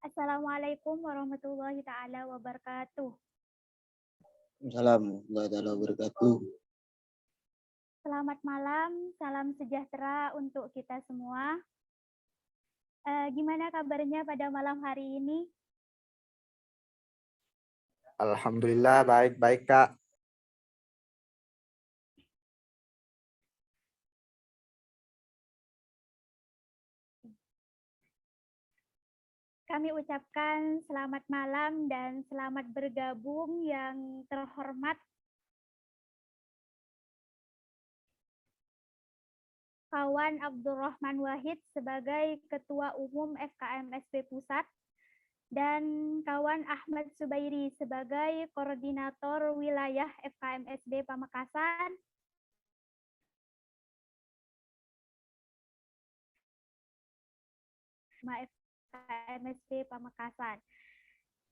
Assalamualaikum warahmatullahi taala wabarakatuh. Assalamualaikum warahmatullahi wabarakatuh. Selamat malam, salam sejahtera untuk kita semua. Gimana kabarnya pada malam hari ini? Alhamdulillah baik-baik, Kak. Kami ucapkan selamat malam dan selamat bergabung yang terhormat kawan Abdurrahman Wahid sebagai Ketua Umum FKMSB Pusat dan kawan Ahmad Subairi sebagai Koordinator Wilayah FKMSB Pamekasan. FKMSB Pamekasan.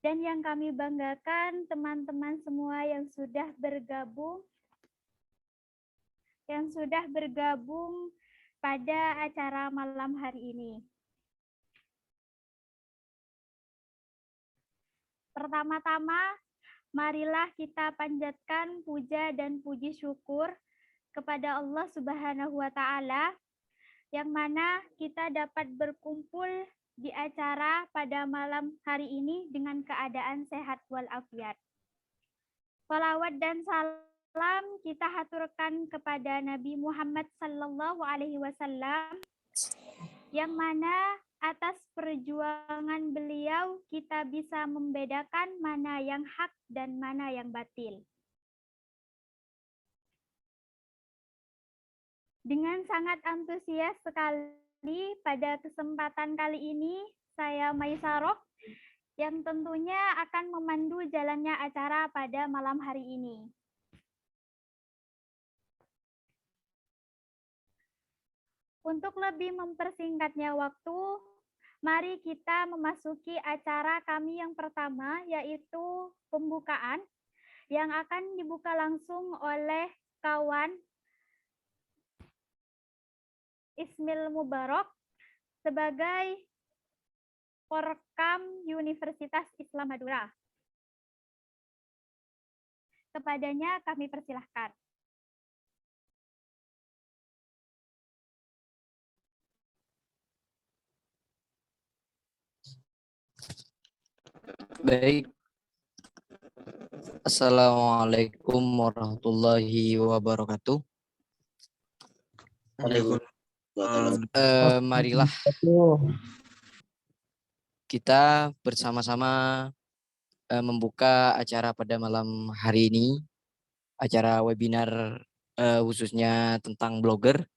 Dan yang kami banggakan teman-teman semua yang sudah bergabung pada acara malam hari ini. Pertama-tama, marilah kita panjatkan puja dan puji syukur kepada Allah Subhanahu wa Ta'ala, yang mana kita dapat berkumpul di acara pada malam hari ini dengan keadaan sehat walafiat. Salawat dan salam kita haturkan kepada Nabi Muhammad sallallahu alaihi wasallam, yang mana atas perjuangan beliau kita bisa membedakan mana yang hak dan mana yang batil. Dengan sangat antusias sekali pada kesempatan kali ini, saya Maisarok yang tentunya akan memandu jalannya acara pada malam hari ini. Untuk lebih mempersingkatnya waktu, mari kita memasuki acara kami yang pertama, yaitu pembukaan, yang akan dibuka langsung oleh kawan Ismil Mubarak sebagai Porkam Universitas Islam Madura. Kepadanya kami persilahkan. Baik. Assalamualaikum warahmatullahi wabarakatuh. Marilah kita bersama-sama membuka acara pada malam hari ini, acara webinar khususnya tentang blogger.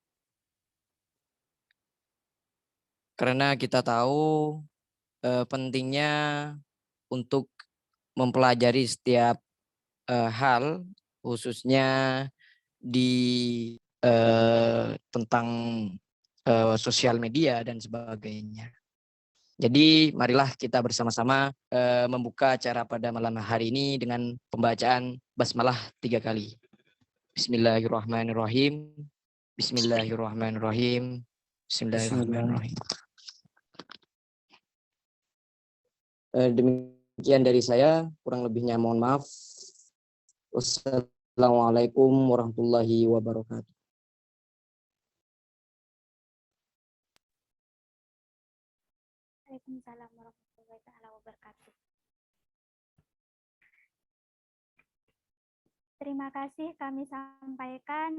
Karena kita tahu pentingnya untuk mempelajari setiap hal, khususnya di tentang sosial media dan sebagainya. Jadi marilah kita bersama-sama membuka acara pada malam hari ini dengan pembacaan basmalah 3 kali. Bismillahirrahmanirrahim. Bismillahirrahmanirrahim. Bismillahirrahmanirrahim. Demikian dari saya, kurang lebihnya mohon maaf. Wassalamualaikum warahmatullahi wabarakatuh. Waalaikumsalam warahmatullahi wabarakatuh. Terima kasih kami sampaikan.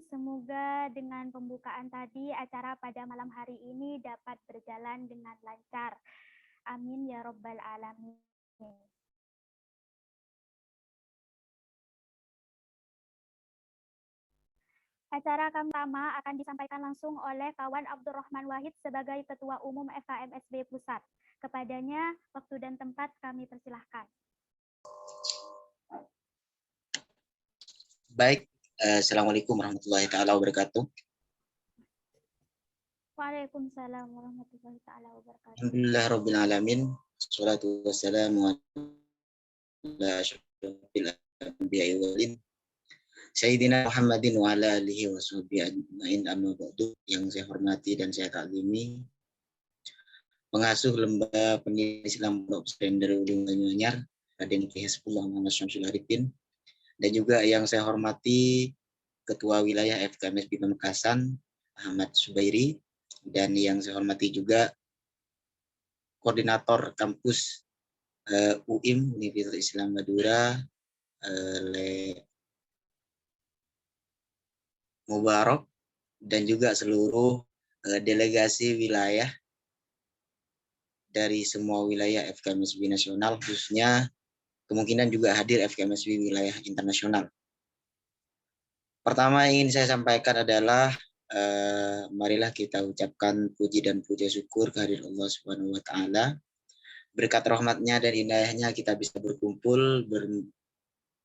Semoga dengan pembukaan tadi acara pada malam hari ini dapat berjalan dengan lancar. Amin ya Rabbal Alamin. Acara kami pertama akan disampaikan langsung oleh kawan Abdurrahman Wahid sebagai Ketua Umum FKMSB Pusat. Kepadanya waktu dan tempat kami persilahkan. Baik, Assalamualaikum warahmatullahi taala wabarakatuh. Waalaikumsalam warahmatullahi taala wabarakatuh. Alhamdulillah rabbil alamin. Wassalatu wassalamu ala asyrofil anbiya'i wal mursalin Sayyidina Muhammadin wa ala alihi wa sahbihi ajma'in, amma ba'du. Yang saya hormati dan saya taklimi pengasuh Lembaga Pendidikan Islam Pondok Pesantren Darul Ulum Banyuanyar, Raden Ki Hasbullah Muhammad Syamsul Arifin, dan juga yang saya hormati Ketua Wilayah FKMSB Pamekasan Ahmad Subairi, dan yang saya hormati juga Koordinator Kampus UIM Universitas Islam Madura, Mubarok, dan juga seluruh delegasi wilayah dari semua wilayah FKMSB nasional, khususnya kemungkinan juga hadir FKMSB wilayah internasional. Pertama yang ingin saya sampaikan adalah marilah kita ucapkan puji dan puja syukur kehadirat Allah Subhanahu wa taala. Berkat rahmatnya dan indahnya kita bisa berkumpul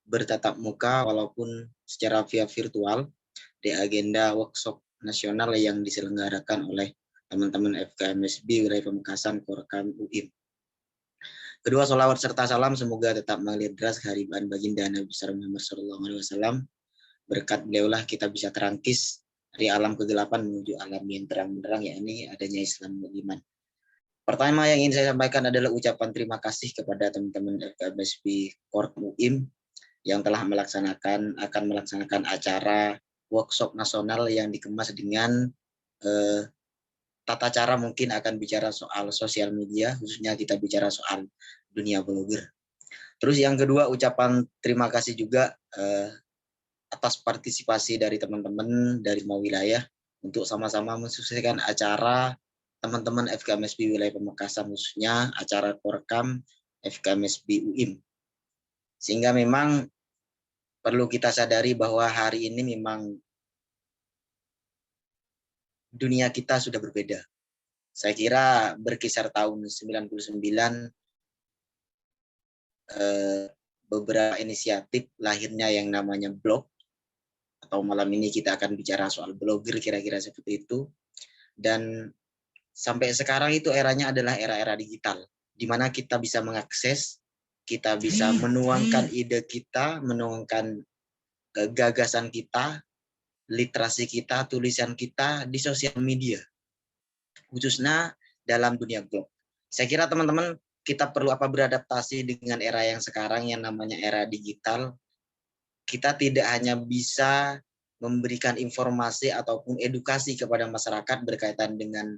bertatap muka walaupun secara via virtual di agenda workshop nasional yang diselenggarakan oleh teman-teman FKMSB wilayah Pamekasan Korkam UIM. Kedua, sholawat serta salam semoga tetap mengalir deras kehadiran baginda Nabi besar Muhammad SAW. Berkat beliaulah kita bisa terangkis dari alam kegelapan menuju alam yang terang-benderang, yakni adanya Islam dan iman. Pertama yang ingin saya sampaikan adalah ucapan terima kasih kepada teman-teman FKMSB Korkam UIM yang telah akan melaksanakan acara workshop nasional yang dikemas dengan tata cara mungkin akan bicara soal sosial media, khususnya kita bicara soal dunia blogger. Terus yang kedua, ucapan terima kasih juga atas partisipasi dari teman-teman dari semua wilayah untuk sama-sama mensukseskan acara teman-teman FKMSB wilayah Pamekasan, khususnya acara Korkam FKMSB UIM. Sehingga memang perlu kita sadari bahwa hari ini memang dunia kita sudah berbeda. Saya kira berkisar tahun 99 beberapa inisiatif lahirnya yang namanya blog, atau malam ini kita akan bicara soal blogger kira-kira seperti itu. Dan sampai sekarang itu eranya adalah era-era digital, di mana kita bisa mengakses, kita bisa menuangkan ide kita, menuangkan gagasan kita, literasi kita, tulisan kita di sosial media, khususnya dalam dunia blog. Saya kira teman-teman kita perlu beradaptasi dengan era yang sekarang yang namanya era digital. Kita tidak hanya bisa memberikan informasi ataupun edukasi kepada masyarakat berkaitan dengan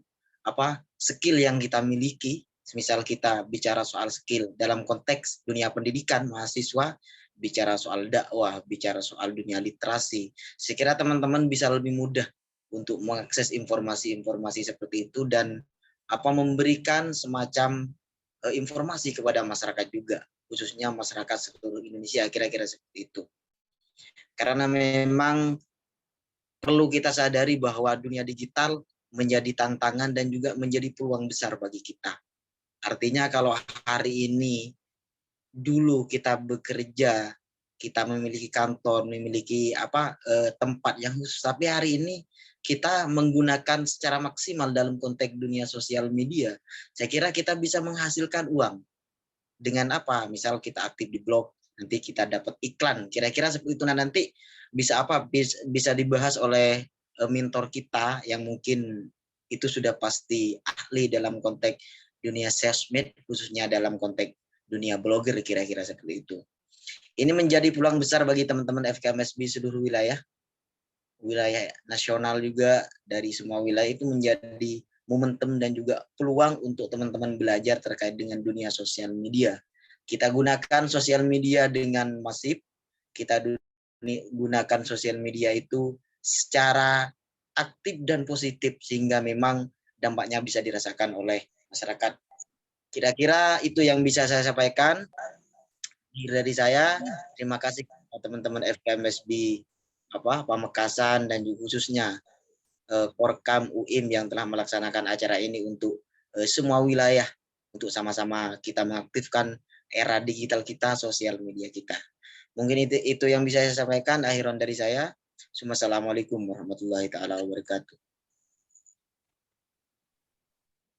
skill yang kita miliki. Misal kita bicara soal skill dalam konteks dunia pendidikan mahasiswa, bicara soal dakwah, bicara soal dunia literasi. Saya kira teman-teman bisa lebih mudah untuk mengakses informasi-informasi seperti itu dan memberikan semacam informasi kepada masyarakat juga, khususnya masyarakat seluruh Indonesia, kira-kira seperti itu. Karena memang perlu kita sadari bahwa dunia digital menjadi tantangan dan juga menjadi peluang besar bagi kita. Artinya kalau hari ini dulu kita bekerja, kita memiliki kantor, memiliki tempat yang khusus, tapi hari ini kita menggunakan secara maksimal dalam konteks dunia sosial media. Saya kira kita bisa menghasilkan uang dengan misal kita aktif di blog, nanti kita dapat iklan, kira-kira seperti itu. Nah, nanti bisa dibahas oleh mentor kita yang mungkin itu sudah pasti ahli dalam konteks dunia sosmed, khususnya dalam konteks dunia blogger, kira-kira seperti itu. Ini menjadi peluang besar bagi teman-teman FKMSB seluruh wilayah nasional juga, dari semua wilayah itu menjadi momentum dan juga peluang untuk teman-teman belajar terkait dengan dunia sosial media. Kita gunakan sosial media dengan masif, kita gunakan sosial media itu secara aktif dan positif, sehingga memang dampaknya bisa dirasakan oleh masyarakat. Kira-kira itu yang bisa saya sampaikan dari saya. Terima kasih teman-teman FKMSB Pamekasan dan juga khususnya Korkam UIM yang telah melaksanakan acara ini untuk semua wilayah, untuk sama-sama kita mengaktifkan era digital kita, sosial media kita. Mungkin itu yang bisa saya sampaikan. Akhiran dari saya. Assalamualaikum warahmatullahi taala wabarakatuh.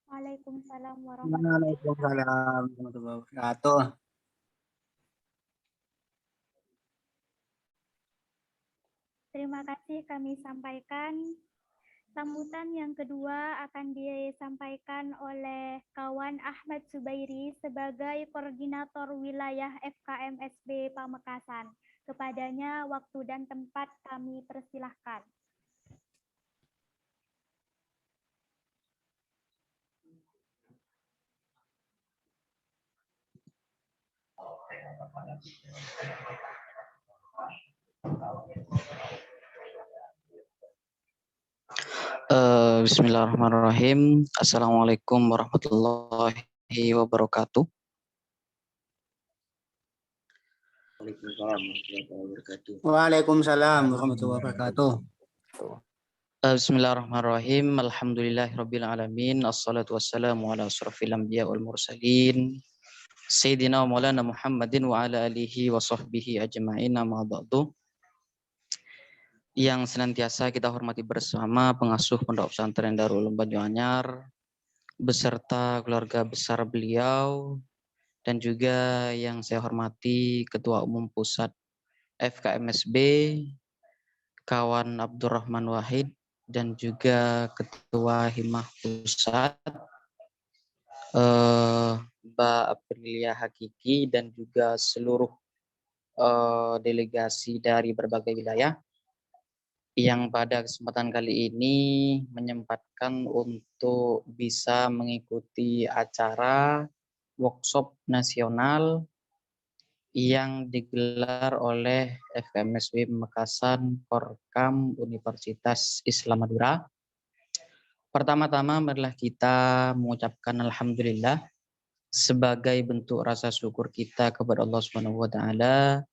Waalaikumsalam warahmatullahi wabarakatuh. Terima kasih kami sampaikan. Sambutan yang kedua akan disampaikan oleh kawan Ahmad Subairi sebagai Koordinator Wilayah FKMSB Pamekasan. Kepadanya waktu dan tempat kami persilahkan. Bismillahirrahmanirrahim. Assalamualaikum warahmatullahi wabarakatuh. Waalaikumsalam warahmatullahi wabarakatuh. Waalaikumsalam warahmatullahi wabarakatuh. Bismillahirrahmanirrahim. Alhamdulillahirabbil alamin. Assalatu wassalamu ala asrofil anbiya wal mursalin. Sayyidina wa maulana Muhammadin wa ala alihi wa sahbihi ajma'in, amma ba'du. Yang senantiasa kita hormati bersama pengasuh Pondok Pesantren Darul Ulum Banyuanyar beserta keluarga besar beliau, dan juga yang saya hormati Ketua Umum Pusat FKMSB, kawan Abdurrahman Wahid, dan juga Ketua Himah Pusat Mbak Aprilia Hakiki, dan juga seluruh delegasi dari berbagai wilayah yang pada kesempatan kali ini menyempatkan untuk bisa mengikuti acara workshop nasional yang digelar oleh FKMSB Pamekasan Korkam Universitas Islam Madura. Pertama-tama marilah kita mengucapkan alhamdulillah sebagai bentuk rasa syukur kita kepada Allah Subhanahu wa taala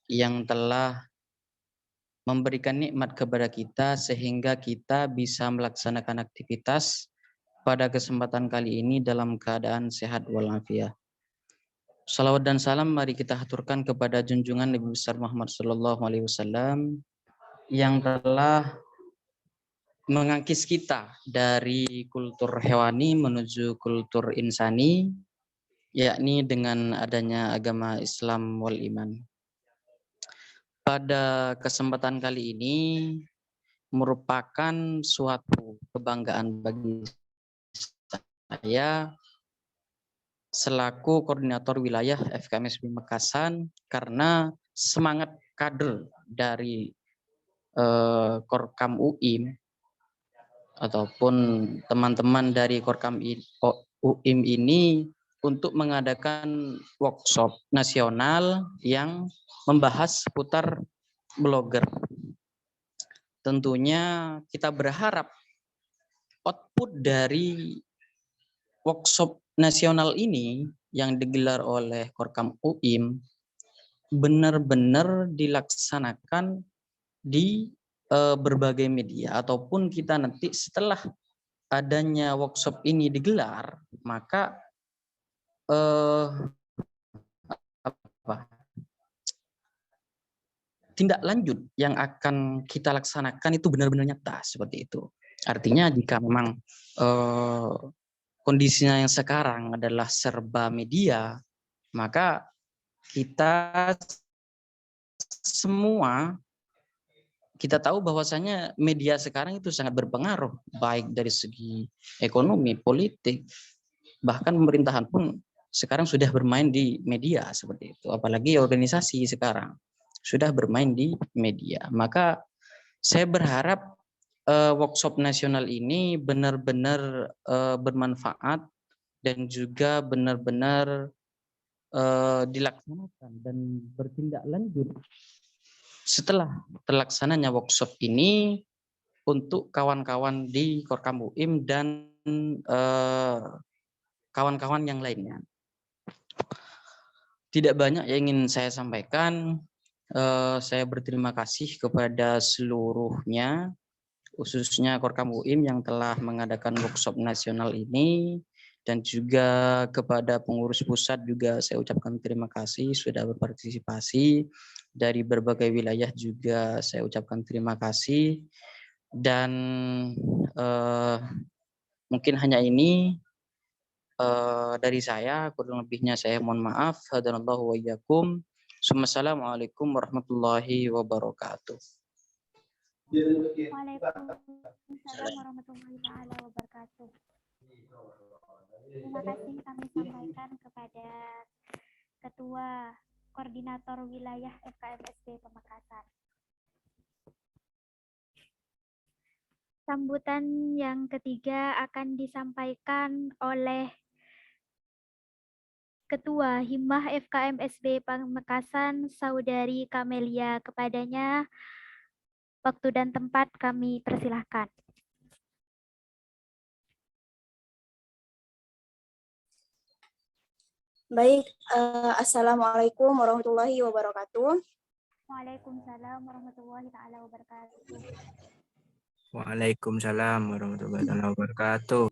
yang telah memberikan nikmat kepada kita sehingga kita bisa melaksanakan aktivitas pada kesempatan kali ini dalam keadaan sehat walafiat. Salawat dan salam mari kita haturkan kepada junjungan Nabi besar Muhammad sallallahu alaihi wasallam yang telah mengangkis kita dari kultur hewani menuju kultur insani, yakni dengan adanya agama Islam wal iman. Pada kesempatan kali ini merupakan suatu kebanggaan bagi saya selaku koordinator wilayah FKMSB Pamekasan, karena semangat kader dari Korkam UIM ataupun teman-teman dari Korkam UIM ini untuk mengadakan workshop nasional yang membahas seputar blogger. Tentunya kita berharap output dari workshop nasional ini yang digelar oleh Korkam UIM benar-benar dilaksanakan di berbagai media, ataupun kita nanti setelah adanya workshop ini digelar, maka tindak lanjut yang akan kita laksanakan itu benar-benar nyata seperti itu. Artinya jika memang kondisinya yang sekarang adalah serba media, maka kita semua kita tahu bahwasanya media sekarang itu sangat berpengaruh baik dari segi ekonomi, politik, bahkan pemerintahan pun sekarang sudah bermain di media seperti itu. Apalagi organisasi sekarang sudah bermain di media. Maka saya berharap workshop nasional ini benar-benar bermanfaat dan juga benar-benar dilaksanakan dan bertindak lanjut setelah terlaksananya workshop ini untuk kawan-kawan di Korkam UIM dan kawan-kawan yang lainnya. Tidak banyak yang ingin saya sampaikan. Saya berterima kasih kepada seluruhnya, khususnya Korkam UIM yang telah mengadakan workshop nasional ini, dan juga kepada pengurus pusat juga saya ucapkan terima kasih sudah berpartisipasi. Dari berbagai wilayah juga saya ucapkan terima kasih. Dan mungkin hanya ini dari saya, kurang lebihnya saya mohon maaf. Hadanallahu wa iyyakum. Assalamualaikum warahmatullahi wabarakatuh. Waalaikumsalam warahmatullahi taala wabarakatuh. Terima kasih kami sampaikan kepada Ketua Koordinator Wilayah FKMSB Pamekasan. Sambutan yang ketiga akan disampaikan oleh Ketua Himmah FKMSB Pamekasan, Saudari Kamelia. Kepadanya waktu dan tempat kami persilahkan. Baik, Assalamualaikum warahmatullahi wabarakatuh. Waalaikumsalam warahmatullahi taala wabarakatuh. Waalaikumsalam warahmatullahi wabarakatuh.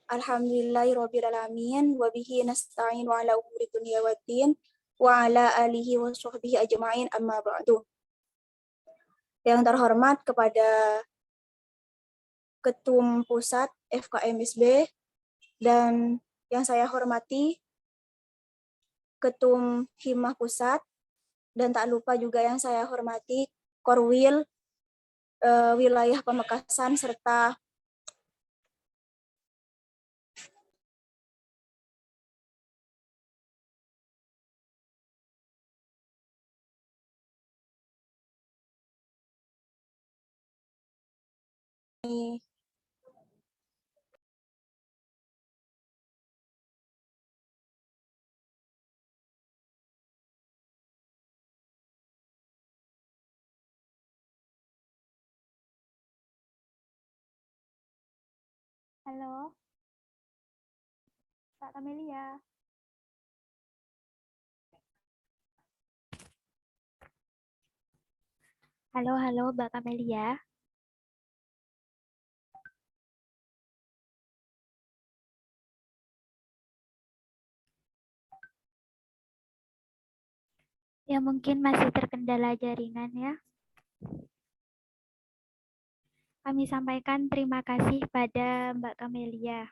Alhamdulillahirabbil alamin wa bihi nasta'in wa ala umuri dunya waddin wa ala alihi wa sahbihi ajma'in amma ba'du. Yang terhormat kepada Ketum Pusat FKMSB dan yang saya hormati Ketum Himmah Pusat, dan tak lupa juga yang saya hormati Korwil Wilayah Pamekasan serta Halo, Pak Kamelia. Halo, Mbak Kamelia. Ya, mungkin masih terkendala jaringan ya. Kami sampaikan terima kasih pada Mbak Kamelia.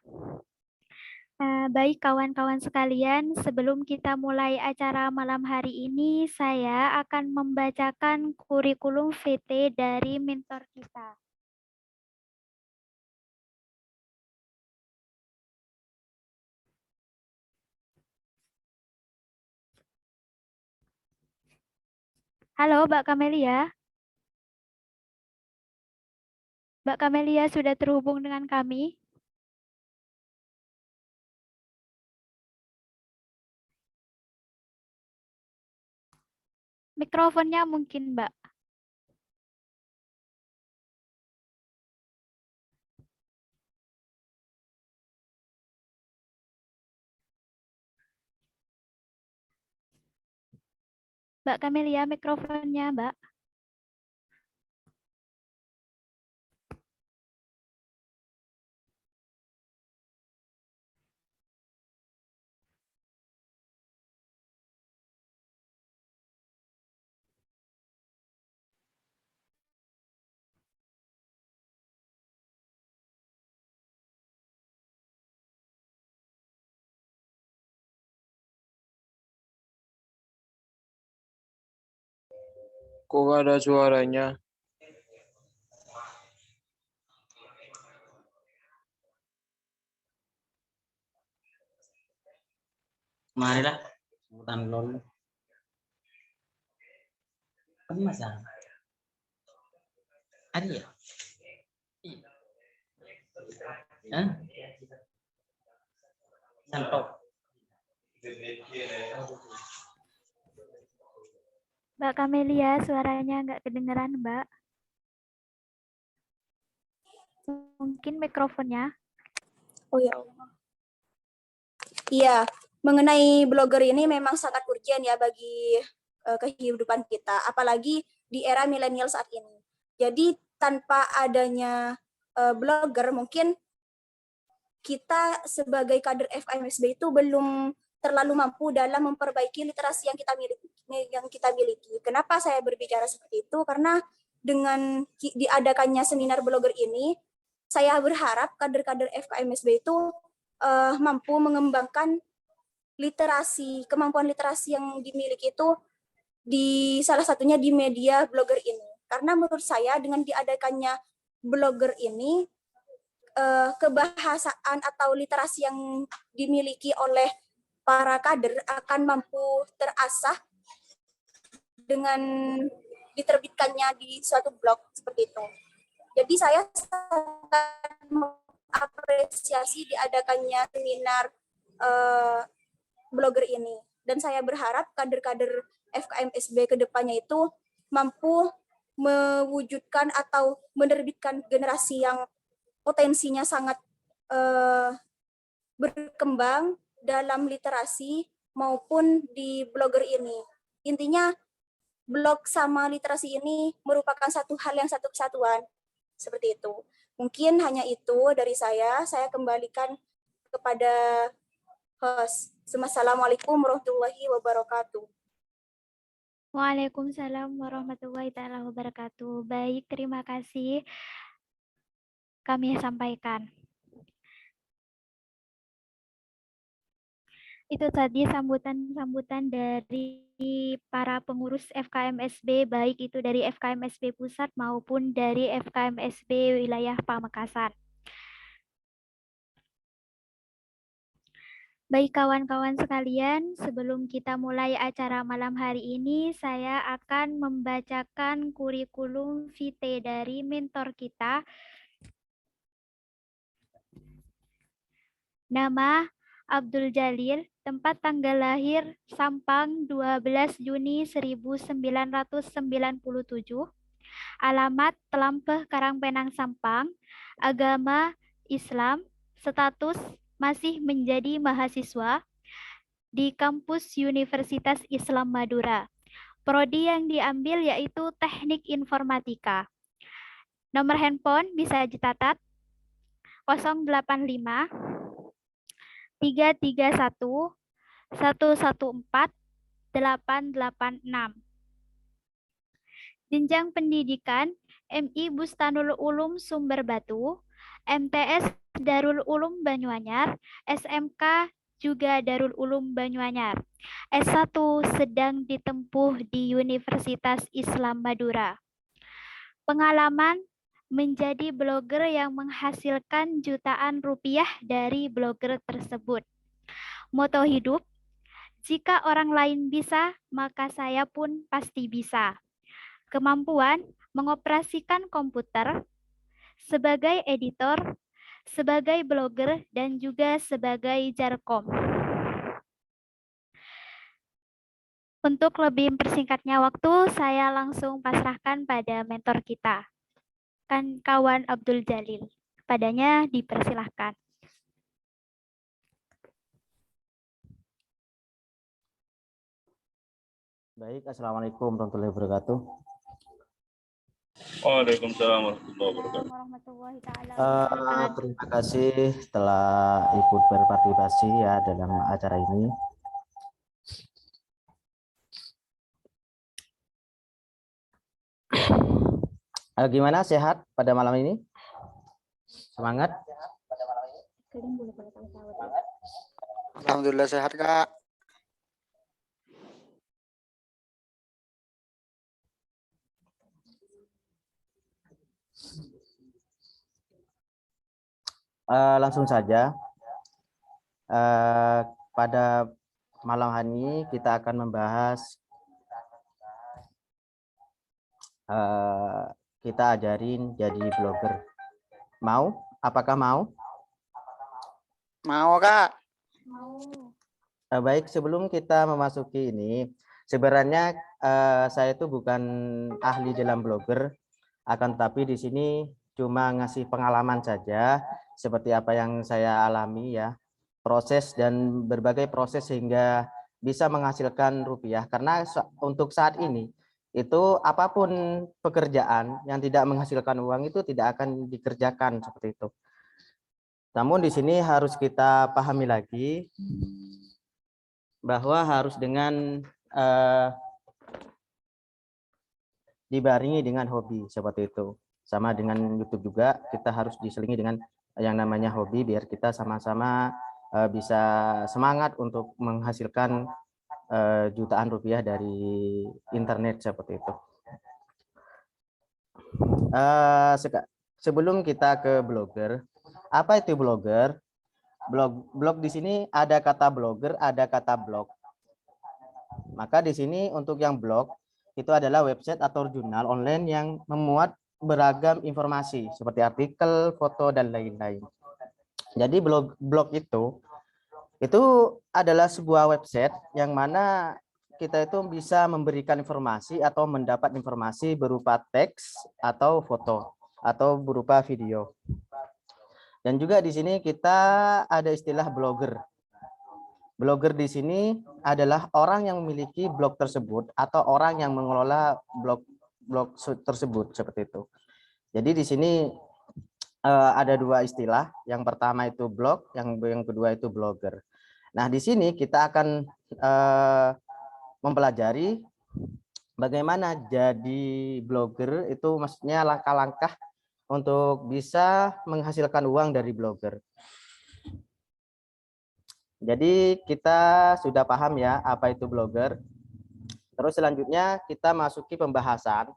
Baik kawan-kawan sekalian, sebelum kita mulai acara malam hari ini, saya akan membacakan kurikulum VT dari mentor kita. Halo Mbak Kamelia. Mbak Kamelia sudah terhubung dengan kami? Mikrofonnya mungkin, Mbak. Mbak Kamelia, mikrofonnya, Mbak. Kok gak ada suaranya? Marilah, sambutan dulu. Kan masalah. Ada ya? Hah? Santok. Mbak Kamelia, suaranya nggak kedengeran, Mbak. Mungkin mikrofonnya. Oh ya Allah. Iya, mengenai blogger ini memang sangat urgent ya bagi kehidupan kita, apalagi di era milenial saat ini. Jadi tanpa adanya blogger, mungkin kita sebagai kader FKMSB itu belum terlalu mampu dalam memperbaiki literasi yang kita miliki. Kenapa saya berbicara seperti itu? Karena dengan diadakannya seminar blogger ini, saya berharap kader-kader FKMSB itu mampu mengembangkan kemampuan literasi yang dimiliki itu di salah satunya di media blogger ini. Karena menurut saya dengan diadakannya blogger ini, kebahasaan atau literasi yang dimiliki oleh para kader akan mampu terasah dengan diterbitkannya di suatu blog seperti itu. Jadi saya sangat mengapresiasi diadakannya seminar blogger ini. Dan saya berharap kader-kader FKMSB ke depannya itu mampu mewujudkan atau menerbitkan generasi yang potensinya sangat berkembang dalam literasi maupun di blogger ini. Intinya blog sama literasi ini merupakan satu hal yang satu kesatuan. Seperti itu. Mungkin hanya itu dari saya. Saya kembalikan kepada host. Assalamualaikum warahmatullahi wabarakatuh. Waalaikumsalam warahmatullahi taala wabarakatuh. Baik, terima kasih kami sampaikan. Itu tadi sambutan-sambutan dari para pengurus FKMSB, baik itu dari FKMSB Pusat maupun dari FKMSB wilayah Pamekasan. Baik kawan-kawan sekalian, sebelum kita mulai acara malam hari ini, saya akan membacakan kurikulum vitae dari mentor kita. Nama Abdul Jalil, tempat tanggal lahir Sampang 12 Juni 1997, alamat Telampeh Karangpenang Sampang, agama Islam, status masih menjadi mahasiswa di kampus Universitas Islam Madura. Prodi yang diambil yaitu Teknik Informatika. Nomor handphone bisa dicatat 085 331 114 886. Jenjang pendidikan MI Bustanul Ulum Sumber Batu, MTS Darul Ulum Banyuanyar, SMK juga Darul Ulum Banyuanyar. S1 sedang ditempuh di Universitas Islam Madura. Pengalaman menjadi blogger yang menghasilkan jutaan rupiah dari blogger tersebut. Moto hidup, jika orang lain bisa, maka saya pun pasti bisa. Kemampuan mengoperasikan komputer sebagai editor, sebagai blogger, dan juga sebagai jarkom. Untuk lebih mempersingkatnya waktu, saya langsung pasrahkan pada mentor kita, kan kawan Abdul Jalil. Padanya dipersilahkan. Baik, Assalamualaikum warahmatullahi wabarakatuh. Waalaikumsalam warahmatullahi wabarakatuh. Terima kasih telah ikut berpartisipasi ya dalam acara ini. Gimana, sehat pada malam ini? Semangat? Alhamdulillah sehat, Kak. Langsung saja. Pada malam hari ini kita akan membahas, kita ajarin jadi blogger. Mau? Apakah mau? Mau, Kak. Mau. Baik, sebelum kita memasuki ini, sebenarnya saya itu bukan ahli dalam blogger, akan tetapi di sini cuma ngasih pengalaman saja, seperti apa yang saya alami ya, proses dan berbagai proses sehingga bisa menghasilkan rupiah. Karena untuk saat ini, itu apapun pekerjaan yang tidak menghasilkan uang itu tidak akan dikerjakan seperti itu. Namun di sini harus kita pahami lagi bahwa harus dengan dibarengi dengan hobi seperti itu. Sama dengan YouTube juga, kita harus diselingi dengan yang namanya hobi biar kita sama-sama bisa semangat untuk menghasilkan jutaan rupiah dari internet seperti itu. Sebelum kita ke blogger, apa itu blogger? Blog di sini ada kata blogger, ada kata blog. Maka di sini untuk yang blog itu adalah website atau jurnal online yang memuat beragam informasi seperti artikel, foto dan lain-lain. Jadi blog itu adalah sebuah website yang mana kita itu bisa memberikan informasi atau mendapat informasi berupa teks atau foto atau berupa video. Dan juga di sini kita ada istilah blogger. Blogger di sini adalah orang yang memiliki blog tersebut atau orang yang mengelola blog tersebut seperti itu. Jadi di sini ada dua istilah. Yang pertama itu blog, yang kedua itu blogger. Nah, di sini kita akan mempelajari bagaimana jadi blogger itu, maksudnya langkah-langkah untuk bisa menghasilkan uang dari blogger. Jadi kita sudah paham ya apa itu blogger. Terus selanjutnya kita masuki pembahasan.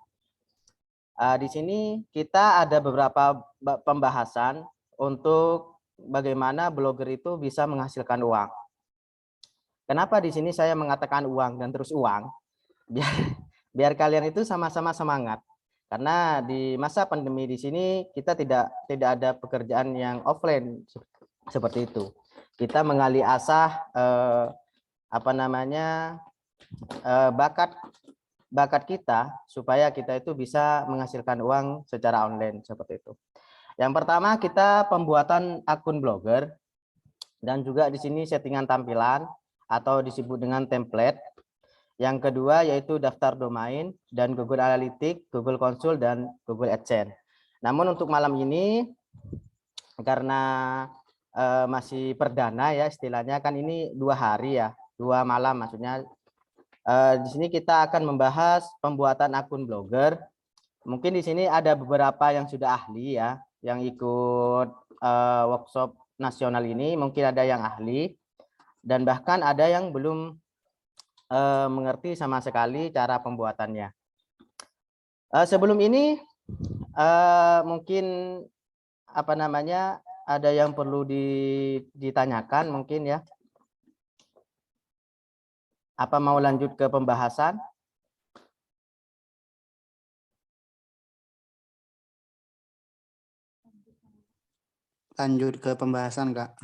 Di sini kita ada beberapa pembahasan untuk bagaimana blogger itu bisa menghasilkan uang. Kenapa di sini saya mengatakan uang dan terus uang? Biar kalian itu sama-sama semangat. Karena di masa pandemi di sini kita tidak ada pekerjaan yang offline seperti itu. Kita mengalih asah bakat kita supaya kita itu bisa menghasilkan uang secara online seperti itu. Yang pertama kita pembuatan akun blogger dan juga di sini settingan tampilan atau disebut dengan template. Yang kedua yaitu daftar domain dan Google Analytics, Google Console dan Google AdSense. Namun untuk malam ini karena masih perdana ya istilahnya, kan ini 2 hari ya, 2 malam maksudnya. Di sini kita akan membahas pembuatan akun blogger. Mungkin di sini ada beberapa yang sudah ahli ya, yang ikut workshop nasional ini, mungkin ada yang ahli dan bahkan ada yang belum mengerti sama sekali cara pembuatannya. Sebelum ini mungkin ada yang perlu ditanyakan mungkin ya. Apa mau lanjut ke pembahasan? Lanjut ke pembahasan, Kak.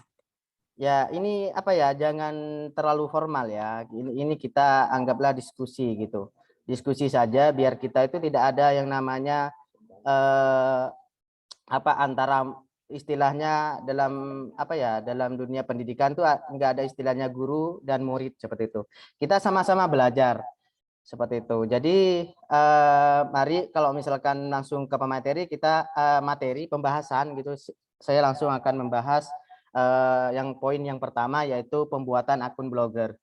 Ya, ini jangan terlalu formal ya. Ini kita anggaplah diskusi gitu. Diskusi saja biar kita itu tidak ada yang namanya antara istilahnya dalam dunia pendidikan tuh enggak ada istilahnya guru dan murid seperti itu. Kita sama-sama belajar seperti itu. Jadi mari kalau misalkan langsung ke pemateri, kita materi pembahasan gitu. Saya langsung akan membahas yang poin yang pertama yaitu pembuatan akun blogger.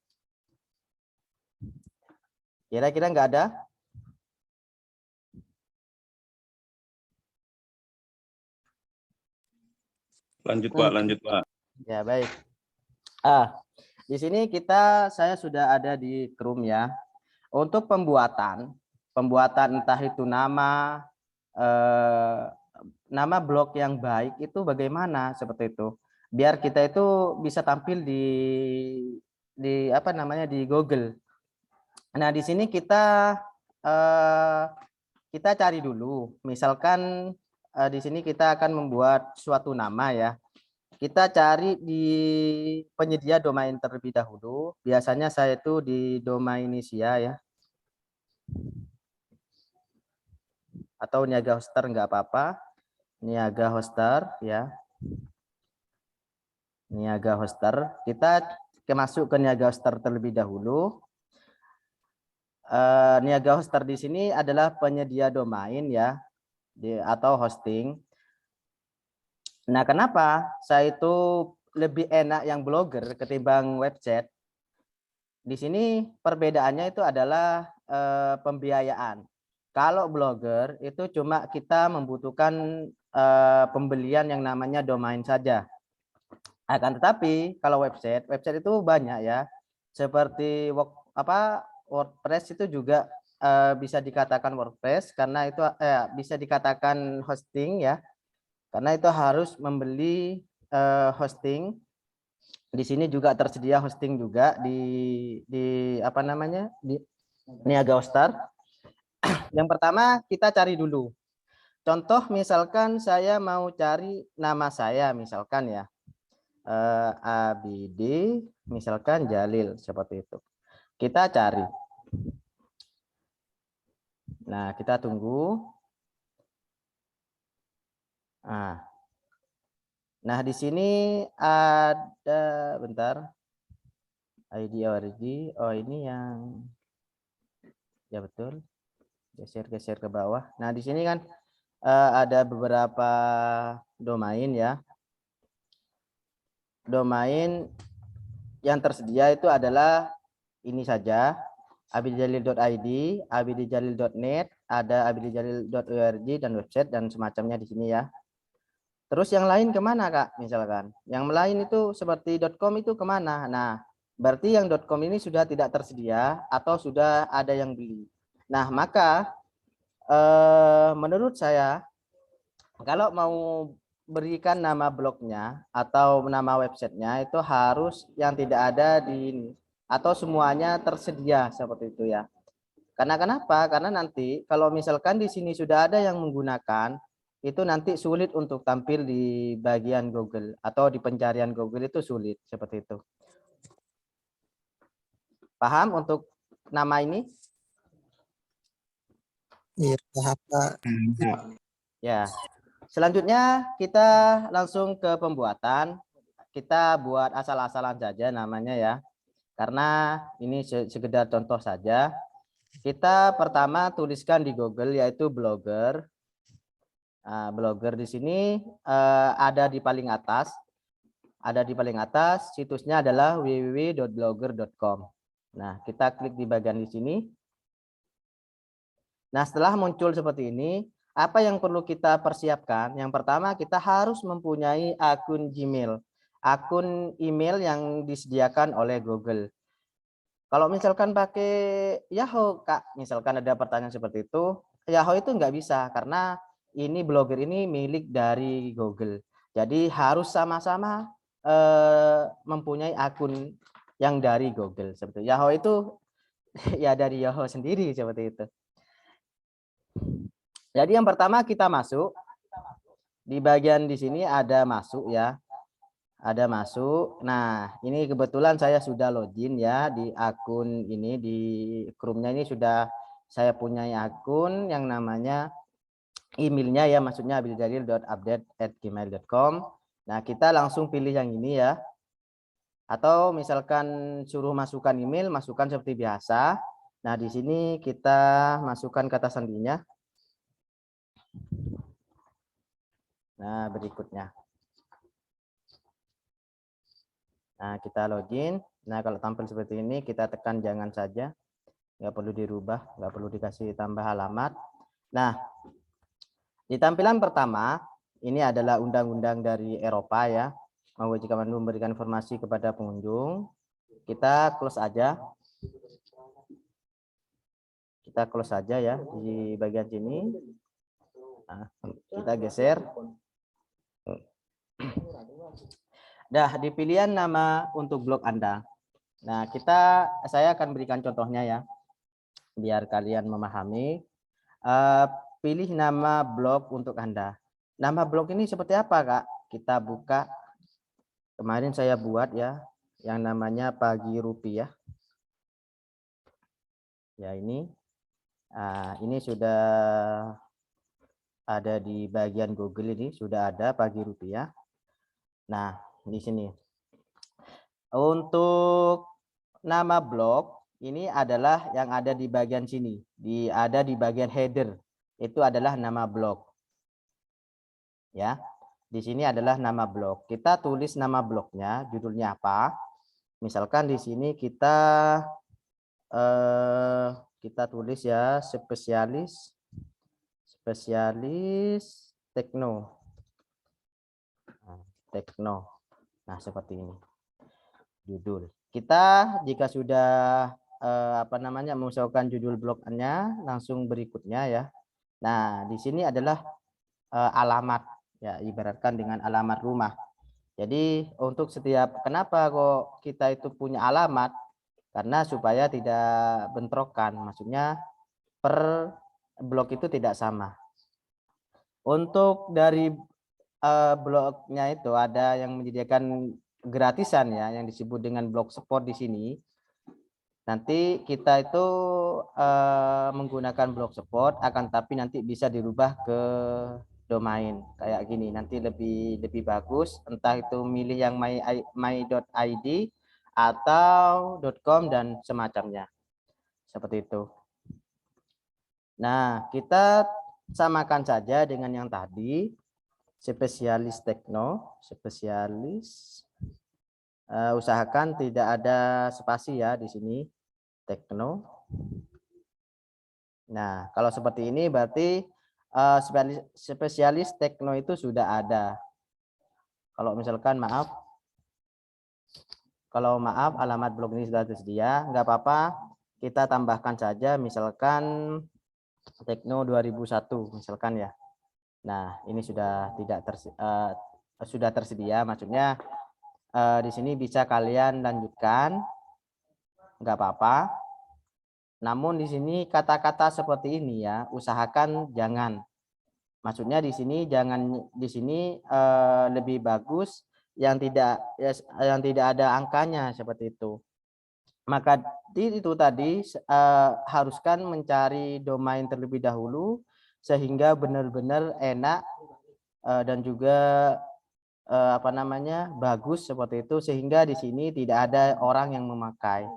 Kira-kira enggak ada? Lanjut Pak. Ya baik. Di sini saya sudah ada di Chrome ya. Untuk pembuatan entah itu nama blog yang baik itu bagaimana seperti itu. Biar kita itu bisa tampil di Google. Nah di sini kita cari dulu. Misalkan di sini kita akan membuat suatu nama ya. Kita cari di penyedia domain terlebih dahulu. Biasanya saya itu di Domainisia ya. Atau Niaga Hoster nggak apa-apa. Niaga Hoster ya. Niaga Hoster. Kita masuk ke Niaga Hoster terlebih dahulu. Niaga Hoster di sini adalah penyedia domain ya. Atau hosting. Nah, kenapa saya itu lebih enak yang blogger ketimbang website? Di sini perbedaannya itu adalah pembiayaan. Kalau blogger itu cuma kita membutuhkan pembelian yang namanya domain saja. Akan tetapi kalau website itu banyak ya. Seperti WordPress itu juga bisa dikatakan WordPress karena itu bisa dikatakan hosting ya. Karena itu harus membeli hosting. Di sini juga tersedia hosting juga di apa namanya? Di Niaga Hostar. Yang pertama kita cari dulu. Contoh misalkan saya mau cari nama saya misalkan ya. ABD misalkan Jalil seperti itu. Kita cari. Nah, kita tunggu. Nah, di sini ada bentar. ID origin. Oh, ini yang ya betul. Geser-geser ke bawah. Nah, di sini kan ada beberapa domain ya. Domain yang tersedia itu adalah ini saja, abdjalil.id, abdjalil.net, ada abdjalil.org dan website dan semacamnya di sini ya. Terus yang lain kemana Kak? Misalkan yang lain itu seperti .com itu kemana? Nah, berarti yang .com ini sudah tidak tersedia atau sudah ada yang beli. Nah, maka menurut saya kalau mau berikan nama blognya atau nama websitenya itu harus yang tidak ada di atau semuanya tersedia seperti itu ya. Karena kenapa? Karena nanti kalau misalkan di sini sudah ada yang menggunakan itu nanti sulit untuk tampil di bagian Google atau di pencarian Google itu sulit seperti itu. Paham untuk nama ini? Iya, paham, Kak. Ya. Selanjutnya kita langsung ke pembuatan. Kita buat asal-asalan saja namanya ya. Karena ini sekedar contoh saja. Kita pertama tuliskan di Google yaitu blogger. Nah, blogger di sini ada di paling atas. Ada di paling atas, situsnya adalah www.blogger.com. Nah, kita klik di bagian di sini. Nah, setelah muncul seperti ini, apa yang perlu kita persiapkan? Yang pertama, kita harus mempunyai akun Gmail, akun email yang disediakan oleh Google. Kalau misalkan pakai Yahoo, Kak, misalkan ada pertanyaan seperti itu, Yahoo itu nggak bisa karena ini blogger ini milik dari Google. Jadi harus sama-sama mempunyai akun yang dari Google seperti Yahoo itu ya dari Yahoo sendiri seperti itu. Jadi yang pertama kita masuk di bagian di sini ada masuk ya. Ada masuk. Nah, ini kebetulan saya sudah login ya di akun ini di Chrome-nya ini sudah saya punya akun yang namanya emailnya ya, maksudnya abdjalil.update@gmail.com. Nah, kita langsung pilih yang ini ya. Atau misalkan suruh masukkan email, masukkan seperti biasa. Nah, di sini kita masukkan kata sandinya. Nah, berikutnya. Nah, kita login. Nah, kalau tampil seperti ini, kita tekan jangan saja. Nggak perlu dirubah, nggak perlu dikasih tambah alamat. Nah, di tampilan pertama, ini adalah undang-undang dari Eropa ya. Mewajibkan memberikan informasi kepada pengunjung. Kita close aja. Kita close saja ya di bagian sini. Nah, kita geser. Dah di pilihan nama untuk blog Anda. Nah, saya akan berikan contohnya ya, biar kalian memahami. Pilih nama blog untuk Anda. Nama blog ini seperti apa, Kak? Kita buka. Kemarin saya buat ya, yang namanya Pagi Rupiah. Ya ini sudah ada di bagian Google ini, sudah ada Pagi Rupiah. Nah, di sini. Untuk nama blog ini adalah yang ada di bagian sini, ada di bagian header. Itu adalah nama blog. Ya. Di sini adalah nama blog. Kita tulis nama blognya, judulnya apa? Misalkan di sini kita tulis ya spesialis tekno. Nah, seperti ini. Judul. Kita jika sudah memasukkan judul blognya langsung berikutnya ya. Nah, di sini adalah alamat ya, ibaratkan dengan alamat rumah. Jadi untuk setiap, kenapa kok kita itu punya alamat? Karena supaya tidak bentrokan, maksudnya per blok itu tidak sama. Untuk dari bloknya itu ada yang menyediakan gratisan ya, yang disebut dengan blog support di sini. Nanti kita itu menggunakan blog support, akan tapi nanti bisa dirubah ke domain kayak gini, nanti lebih bagus, entah itu milih yang my.id atau .com dan semacamnya, seperti itu. Nah, kita samakan saja dengan yang tadi, spesialis tekno, spesialis, usahakan tidak ada spasi ya di sini, tekno. Nah, kalau seperti ini berarti spesialis tekno itu sudah ada. Kalau misalkan kalau alamat blog ini sudah tersedia, nggak apa-apa, kita tambahkan saja misalkan tekno 2001 misalkan ya. Nah, ini sudah sudah tersedia, maksudnya di sini bisa kalian lanjutkan, nggak apa-apa. Namun di sini kata-kata seperti ini ya, usahakan jangan. Maksudnya di sini lebih bagus yang tidak ada angkanya seperti itu. Maka itu tadi haruskan mencari domain terlebih dahulu sehingga benar-benar enak dan juga bagus seperti itu, sehingga di sini tidak ada orang yang memakai.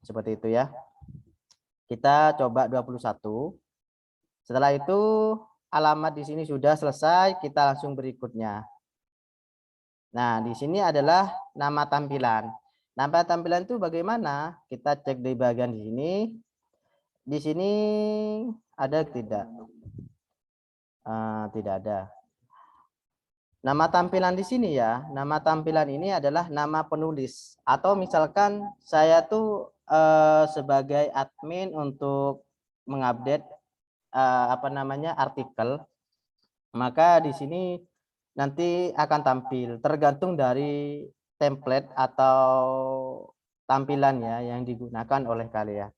Seperti itu ya. Kita coba 21. Setelah itu alamat di sini sudah selesai, kita langsung berikutnya. Nah, di sini adalah nama tampilan. Nama tampilan itu bagaimana? Kita cek di bagian di sini. Di sini ada tidak? Tidak ada. Nama tampilan di sini ya. Nama tampilan ini adalah nama penulis. Atau misalkan saya tuh sebagai admin untuk mengupdate artikel, maka di sini nanti akan tampil tergantung dari template atau tampilannya yang digunakan oleh kalian.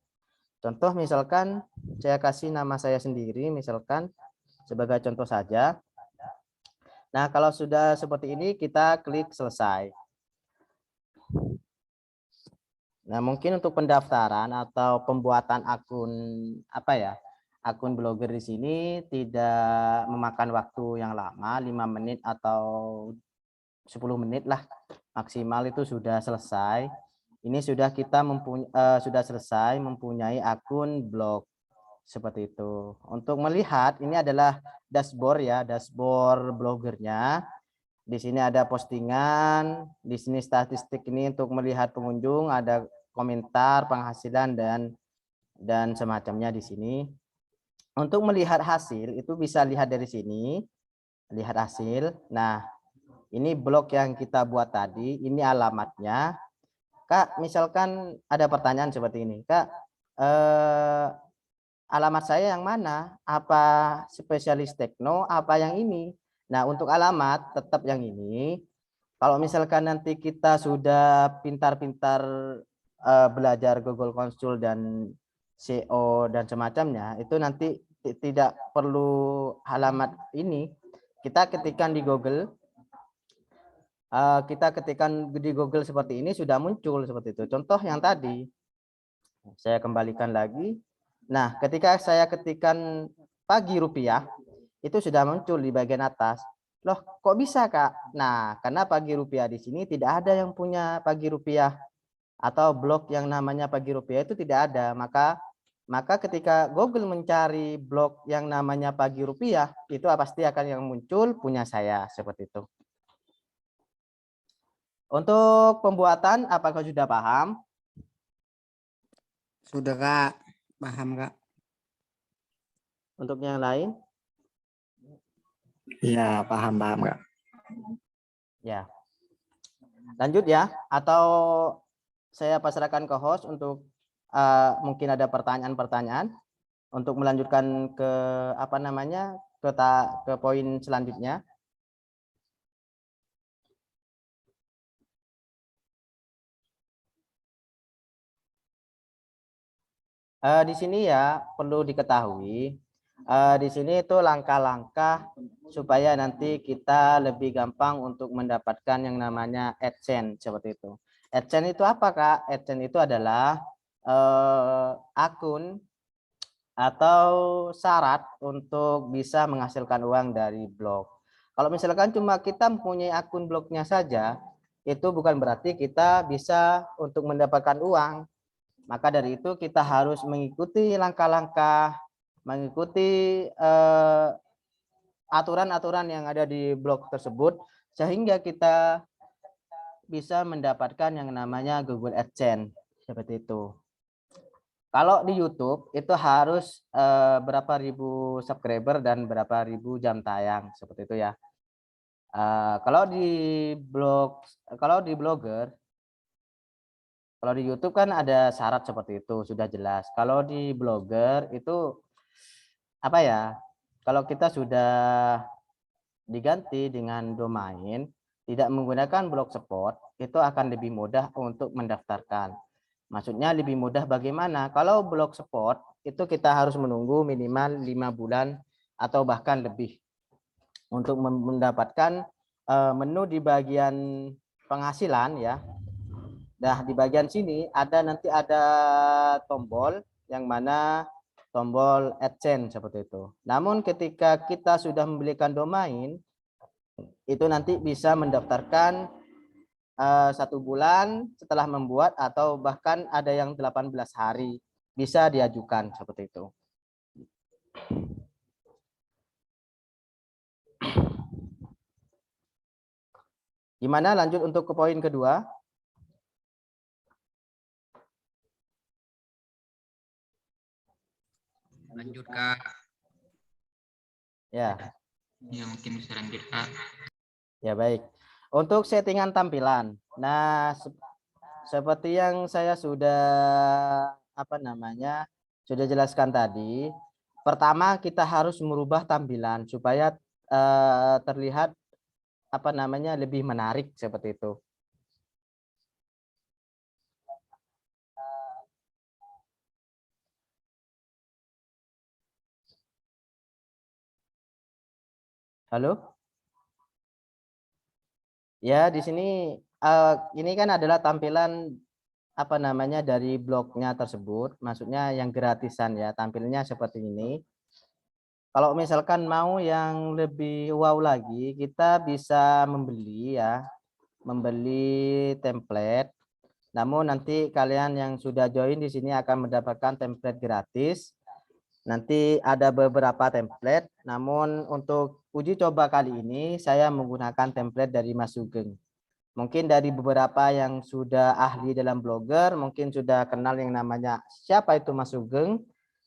Contoh misalkan saya kasih nama saya sendiri misalkan sebagai contoh saja. Nah, kalau sudah seperti ini kita klik selesai. Nah, mungkin untuk pendaftaran atau pembuatan akun akun blogger di sini tidak memakan waktu yang lama, 5 menit atau 10 menit lah maksimal, itu sudah selesai. Ini sudah kita sudah selesai mempunyai akun blog seperti itu. Untuk melihat, ini adalah dashboard ya, dashboard bloggernya. Di sini ada postingan, di sini statistik ini untuk melihat pengunjung, ada komentar, penghasilan dan semacamnya di sini. Untuk melihat hasil itu bisa lihat dari sini, lihat hasil. Nah, ini blog yang kita buat tadi, ini alamatnya. Kak, misalkan ada pertanyaan seperti ini, Kak, alamat saya yang mana? Apa spesialis tekno, apa yang ini? Nah, untuk alamat tetap yang ini. Kalau misalkan nanti kita sudah pintar-pintar belajar Google Console dan SEO dan semacamnya, itu nanti tidak perlu alamat ini. Kita ketikkan di Google, seperti ini sudah muncul seperti itu. Contoh yang tadi, saya kembalikan lagi. Nah, ketika saya ketikkan pagi rupiah, itu sudah muncul di bagian atas. Loh, kok bisa, Kak? Nah, karena pagi rupiah di sini tidak ada yang punya pagi rupiah atau blog yang namanya pagi rupiah itu tidak ada. Maka ketika Google mencari blog yang namanya pagi rupiah, itu pasti akan yang muncul punya saya seperti itu. Untuk pembuatan, apakah sudah paham? Sudah, Kak. Paham, Kak. Untuk yang lain? Iya, paham, Kak. Ya. Lanjut ya, atau saya pasrahkan ke host untuk mungkin ada pertanyaan-pertanyaan untuk melanjutkan ke apa namanya ke poin selanjutnya. Di sini ya perlu diketahui, di sini itu langkah-langkah supaya nanti kita lebih gampang untuk mendapatkan yang namanya AdSense seperti itu. AdSense itu apa Kak? AdSense itu adalah akun atau syarat untuk bisa menghasilkan uang dari blog. Kalau misalkan cuma kita mempunyai akun blognya saja, itu bukan berarti kita bisa untuk mendapatkan uang. Maka dari itu kita harus mengikuti langkah-langkah, mengikuti aturan-aturan yang ada di blog tersebut, sehingga kita bisa mendapatkan yang namanya Google AdSense seperti itu. Kalau di YouTube itu harus berapa ribu subscriber dan berapa ribu jam tayang seperti itu ya. Kalau di blogger, kalau di YouTube kan ada syarat seperti itu sudah jelas. Kalau di blogger itu apa ya? Kalau kita sudah diganti dengan domain, tidak menggunakan blogspot, itu akan lebih mudah untuk mendaftarkan. Maksudnya lebih mudah bagaimana? Kalau blogspot itu kita harus menunggu minimal 5 bulan atau bahkan lebih untuk mendapatkan menu di bagian penghasilan ya. Nah, di bagian sini nanti ada tombol yang mana tombol AdSense seperti itu. Namun ketika kita sudah membelikan domain, itu nanti bisa mendaftarkan 1 bulan setelah membuat atau bahkan ada yang 18 hari bisa diajukan seperti itu. Gimana lanjut untuk ke poin kedua? Lanjut Kak. Ya. Ya mungkin bisa lanjut Kak. Ya baik. Untuk settingan tampilan. Nah, seperti yang saya sudah sudah jelaskan tadi, pertama kita harus merubah tampilan supaya terlihat lebih menarik seperti itu. Halo? Ya, di sini ini kan adalah tampilan dari blognya tersebut, maksudnya yang gratisan ya, tampilnya seperti ini. Kalau misalkan mau yang lebih wow lagi, kita bisa membeli template. Namun nanti kalian yang sudah join di sini akan mendapatkan template gratis. Nanti ada beberapa template, namun untuk uji coba kali ini saya menggunakan template dari Mas Sugeng. Mungkin dari beberapa yang sudah ahli dalam blogger, mungkin sudah kenal yang namanya siapa itu Mas Sugeng.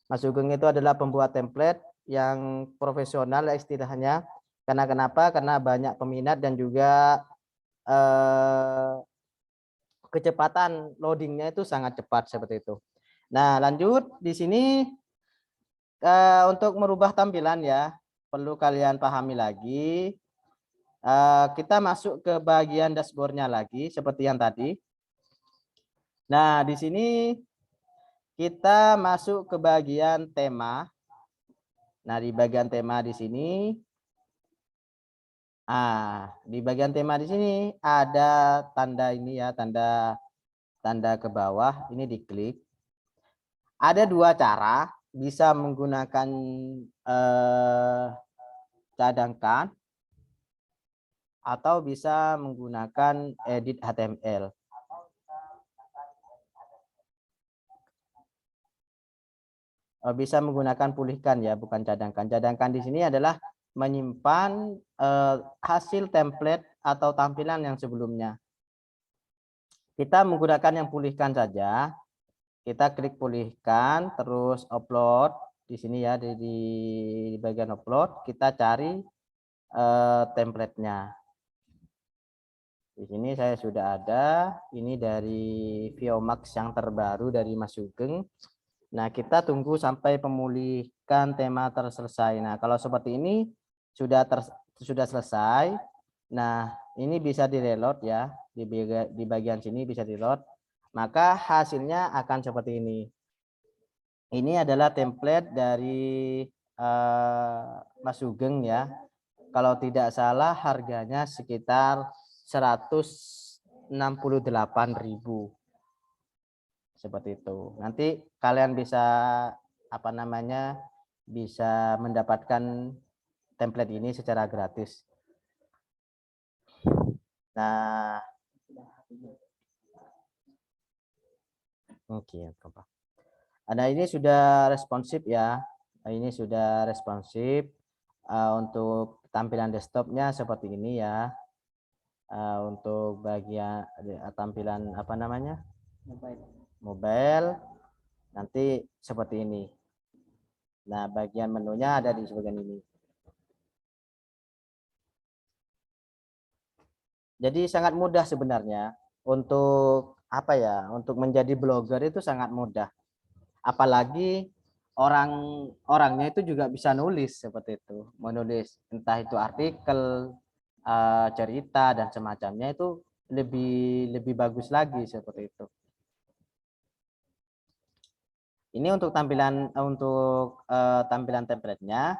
Mas Sugeng itu adalah pembuat template yang profesional istilahnya. Karena kenapa? Karena banyak peminat dan juga kecepatan loadingnya itu sangat cepat seperti itu. Nah, lanjut di sini untuk merubah tampilan ya, perlu kalian pahami lagi. Kita masuk ke bagian dashboardnya lagi seperti yang tadi. Nah, di sini kita masuk ke bagian tema. Nah, di bagian tema di sini, di bagian tema di sini ada tanda ini ya, tanda ke bawah. Ini diklik. Ada 2 cara, bisa menggunakan cadangkan atau bisa menggunakan edit HTML. Bisa menggunakan pulihkan ya, bukan cadangkan. Cadangkan di sini adalah menyimpan hasil template atau tampilan yang sebelumnya. Kita menggunakan yang pulihkan saja. Kita klik pulihkan, terus upload di sini ya, di bagian upload kita cari template-nya. Di sini saya sudah ada, ini dari Viomax yang terbaru dari Mas Sugeng. Nah, kita tunggu sampai pemulihkan tema terselesai. Nah, kalau seperti ini sudah selesai. Nah, ini bisa di-reload ya, di bagian sini bisa di-reload. Maka hasilnya akan seperti ini. Ini adalah template dari Mas Sugeng ya. Kalau tidak salah harganya sekitar 168.000. Seperti itu. Nanti kalian bisa apa namanya? Bisa mendapatkan template ini secara gratis. Nah, oke, ada ini sudah responsif ya. Ini sudah responsif. Untuk tampilan desktopnya seperti ini ya. Untuk bagian tampilan apa namanya? Mobile nanti seperti ini. Nah, bagian menunya ada di bagian ini. Jadi sangat mudah sebenarnya untuk apa ya? Untuk menjadi blogger itu sangat mudah. Apalagi orangnya itu juga bisa nulis seperti itu, menulis entah itu artikel, cerita dan semacamnya, itu lebih bagus lagi seperti itu. Ini untuk tampilan template-nya.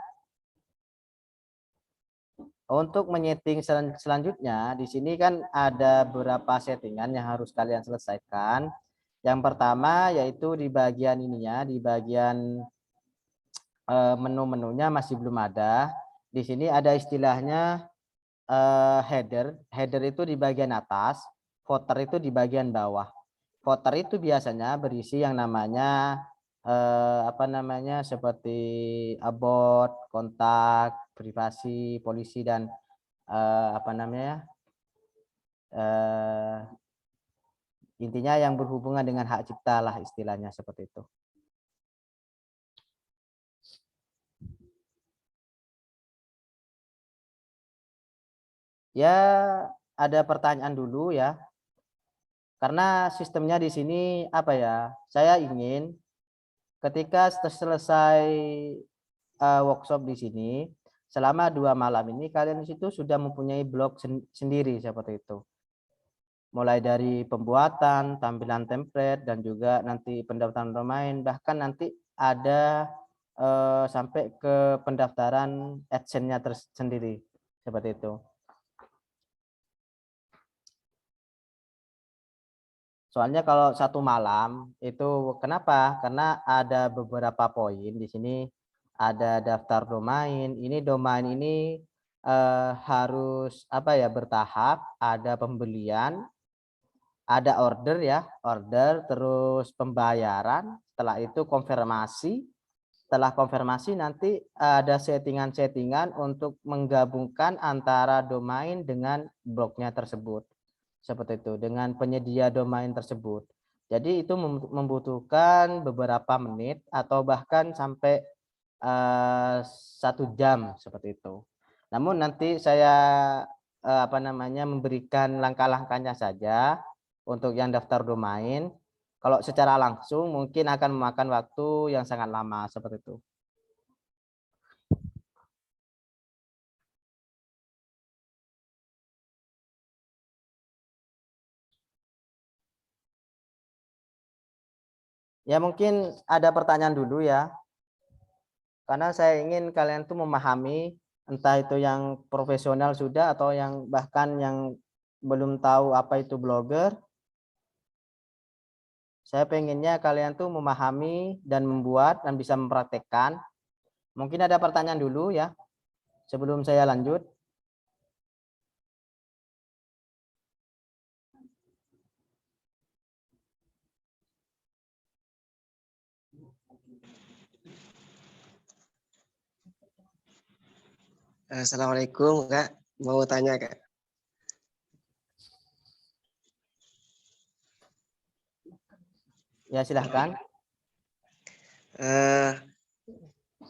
Untuk menyeting selanjutnya di sini kan ada beberapa settingan yang harus kalian selesaikan. Yang pertama yaitu di bagian ininya, di bagian menu-menunya masih belum ada. Di sini ada istilahnya header. Header itu di bagian atas, footer itu di bagian bawah. Footer itu biasanya berisi yang namanya apa namanya, seperti about, kontak, privasi, polisi, dan apa namanya, intinya yang berhubungan dengan hak cipta lah istilahnya seperti itu. Ya, ada pertanyaan dulu ya. Karena sistemnya di sini apa ya? Saya ingin ketika selesai workshop di sini, selama 2 malam ini kalian di situ sudah mempunyai blog sendiri seperti itu. Mulai dari pembuatan, tampilan template, dan juga nanti pendaftaran domain, bahkan nanti ada sampai ke pendaftaran AdSense-nya tersendiri seperti itu. Soalnya kalau 1 malam itu kenapa? Karena ada beberapa poin di sini. Ada daftar domain. Ini domain ini harus apa ya, bertahap. Ada pembelian, ada order ya, order, terus pembayaran. Setelah itu konfirmasi. Setelah konfirmasi nanti ada settingan-settingan untuk menggabungkan antara domain dengan blognya tersebut. Seperti itu, dengan penyedia domain tersebut. Jadi itu membutuhkan beberapa menit atau bahkan sampai 1 jam seperti itu. Namun nanti saya apa namanya, memberikan langkah-langkahnya saja untuk yang daftar domain. Kalau secara langsung mungkin akan memakan waktu yang sangat lama seperti itu. Ya, mungkin ada pertanyaan dulu ya. Karena saya ingin kalian tuh memahami, entah itu yang profesional sudah atau yang bahkan yang belum tahu apa itu blogger. Saya pengennya kalian tuh memahami dan membuat dan bisa mempraktekkan. Mungkin ada pertanyaan dulu ya, sebelum saya lanjut. Assalamualaikum Kak, mau tanya Kak. Ya, silahkan.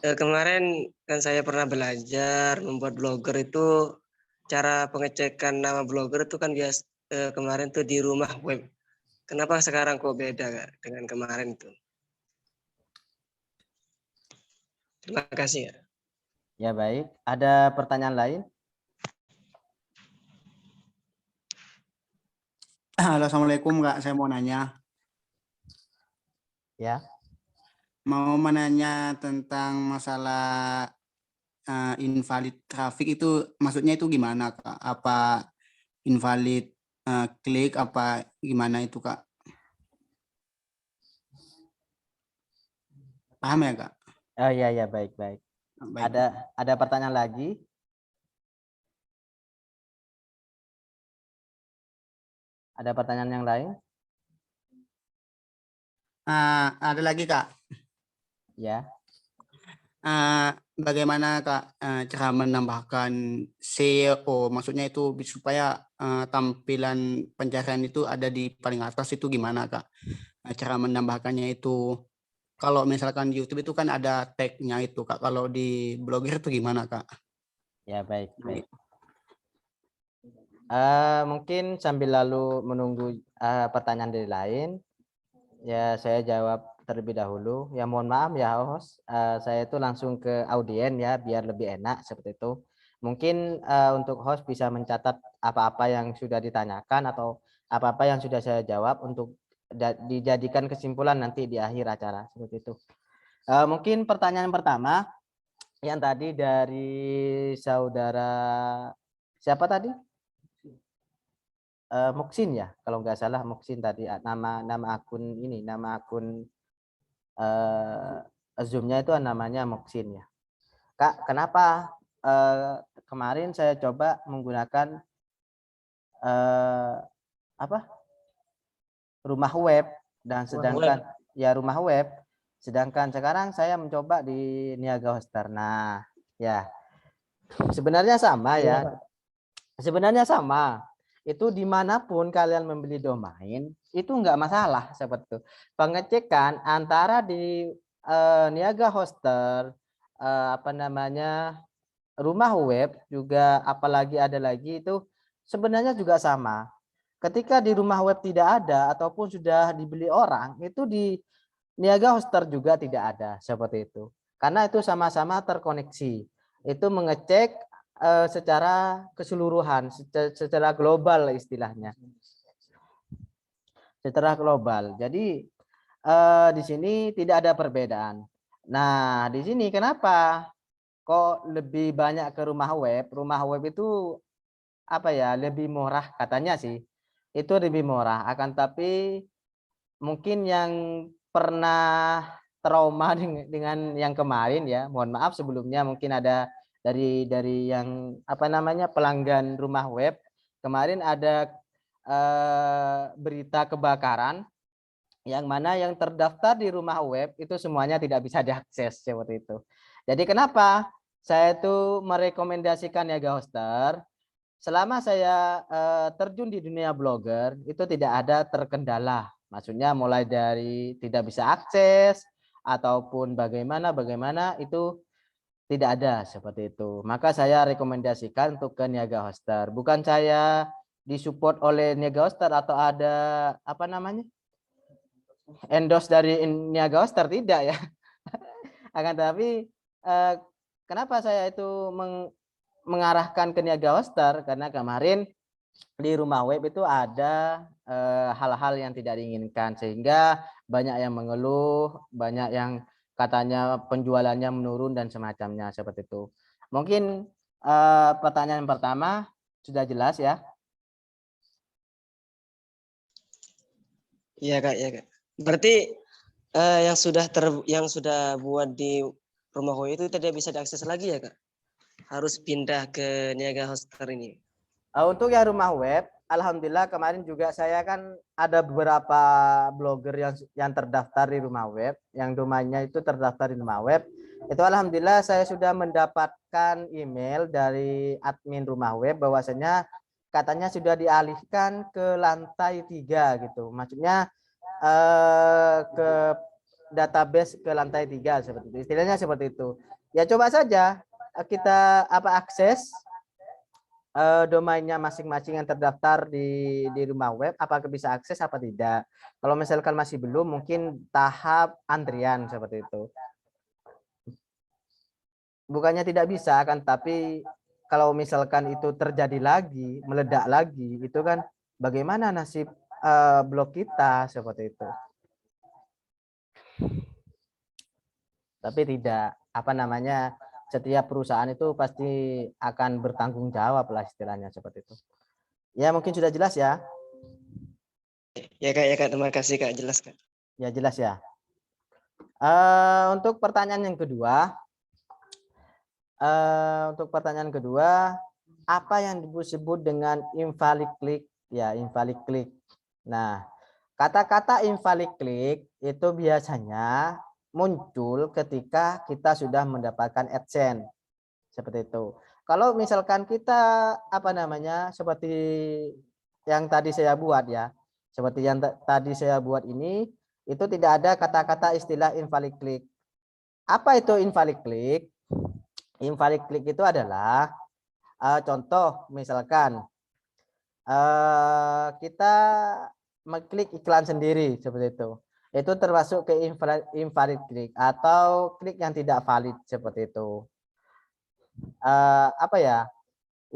Kemarin kan saya pernah belajar membuat blogger itu, cara pengecekan nama blogger itu kan kemarin tuh di rumah web. Kenapa sekarang kok beda Kak dengan kemarin itu? Terima kasih Kak. Ya baik, ada pertanyaan lain? Halo, Assalamualaikum Kak, saya mau nanya. Ya. Mau menanya tentang masalah invalid traffic itu maksudnya itu gimana Kak? Apa invalid klik apa gimana itu Kak? Paham ya Kak? Oh iya ya, baik baik. Baik. Ada pertanyaan lagi? Ada pertanyaan yang lain? Ada lagi Kak. Ya. Bagaimana Kak cara menambahkan SEO? Maksudnya itu supaya tampilan pencarian itu ada di paling atas itu gimana Kak? Cara menambahkannya itu kalau misalkan di YouTube itu kan ada tag-nya itu Kak. Kalau di Blogger itu gimana Kak? Ya baik baik. Mungkin sambil lalu menunggu pertanyaan dari lain, ya saya jawab terlebih dahulu. Ya mohon maaf ya host, saya itu langsung ke audien ya biar lebih enak seperti itu. Mungkin untuk host bisa mencatat apa-apa yang sudah ditanyakan atau apa-apa yang sudah saya jawab untuk dijadikan kesimpulan nanti di akhir acara seperti itu. Mungkin pertanyaan pertama yang tadi dari saudara siapa tadi? Muksin ya, kalau nggak salah Muksin tadi nama akun ini, nama akun Zoom-nya itu namanya Muksin ya. Kak, kenapa kemarin saya coba menggunakan rumah web dan sedangkan ya rumah web, sedangkan sekarang saya mencoba di Niaga Hoster. Nah, ya sebenarnya sama ya. Sebenarnya sama. Itu dimanapun kalian membeli domain itu enggak masalah seperti itu. Pengecekan antara di Niaga Hoster rumah web juga apalagi ada lagi itu sebenarnya juga sama. Ketika di rumah web tidak ada ataupun sudah dibeli orang itu di Niaga Hoster juga tidak ada seperti itu. Karena itu sama-sama terkoneksi. Itu mengecek secara keseluruhan, secara global istilahnya, secara global. Jadi di sini tidak ada perbedaan. Nah, di sini kenapa kok lebih banyak ke rumah web? Rumah web itu apa ya? Lebih murah katanya sih. Itu lebih murah. Akan tapi mungkin yang pernah trauma dengan yang kemarin ya. Mohon maaf sebelumnya mungkin ada dari yang pelanggan rumah web kemarin ada berita kebakaran yang mana yang terdaftar di rumah web itu semuanya tidak bisa diakses seperti itu. Jadi kenapa saya itu merekomendasikan Niaga Hoster? Selama saya terjun di dunia blogger itu tidak ada terkendala. Maksudnya mulai dari tidak bisa akses ataupun bagaimana itu tidak ada seperti itu. Maka saya rekomendasikan untuk ke Niaga Hoster. Bukan saya disupport oleh Niaga Hoster atau ada endorse dari Niaga Hoster, tidak ya. Akan tapi kenapa saya itu mengarahkan ke Niaga Hoster? Karena kemarin di rumah web itu ada hal-hal yang tidak diinginkan sehingga banyak yang mengeluh, banyak yang katanya penjualannya menurun dan semacamnya seperti itu. Mungkin pertanyaan pertama sudah jelas ya. Iya Kak, ya Kak. Berarti yang sudah buat di rumah web itu tidak bisa diakses lagi ya Kak? Harus pindah ke Niaga Hoster ini. Untuk yang rumah web, alhamdulillah kemarin juga saya kan ada beberapa blogger yang terdaftar di rumah web, yang domainnya itu terdaftar di rumah web. Itu alhamdulillah saya sudah mendapatkan email dari admin rumah web bahwasanya katanya sudah dialihkan ke lantai 3 gitu. Maksudnya ke database ke lantai 3 seperti itu. Istilahnya seperti itu. Ya coba saja kita akses domainnya masing-masing yang terdaftar di rumah web, apakah bisa akses apa tidak. Kalau misalkan masih belum, mungkin tahap antrian seperti itu. Bukannya tidak bisa kan, tapi kalau misalkan itu terjadi lagi, meledak lagi, itu kan bagaimana nasib blog kita seperti itu. Tapi tidak, apa namanya, setiap perusahaan itu pasti akan bertanggung jawab lah istilahnya seperti itu. Ya mungkin sudah jelas ya. Ya Kak, terima kasih Kak, jelas Kak. Ya jelas ya. Untuk pertanyaan yang kedua, apa yang disebut dengan invalid click? Ya, invalid click. Nah, kata-kata invalid click itu biasanya muncul ketika kita sudah mendapatkan AdSense. Seperti itu. Kalau misalkan kita apa namanya, seperti yang tadi saya buat ya. Seperti yang tadi saya buat ini, itu tidak ada kata-kata istilah invalid click. Apa itu invalid click? Invalid click itu adalah contoh misalkan kita mengklik iklan sendiri seperti itu termasuk ke invalid click atau klik yang tidak valid seperti itu. Apa ya,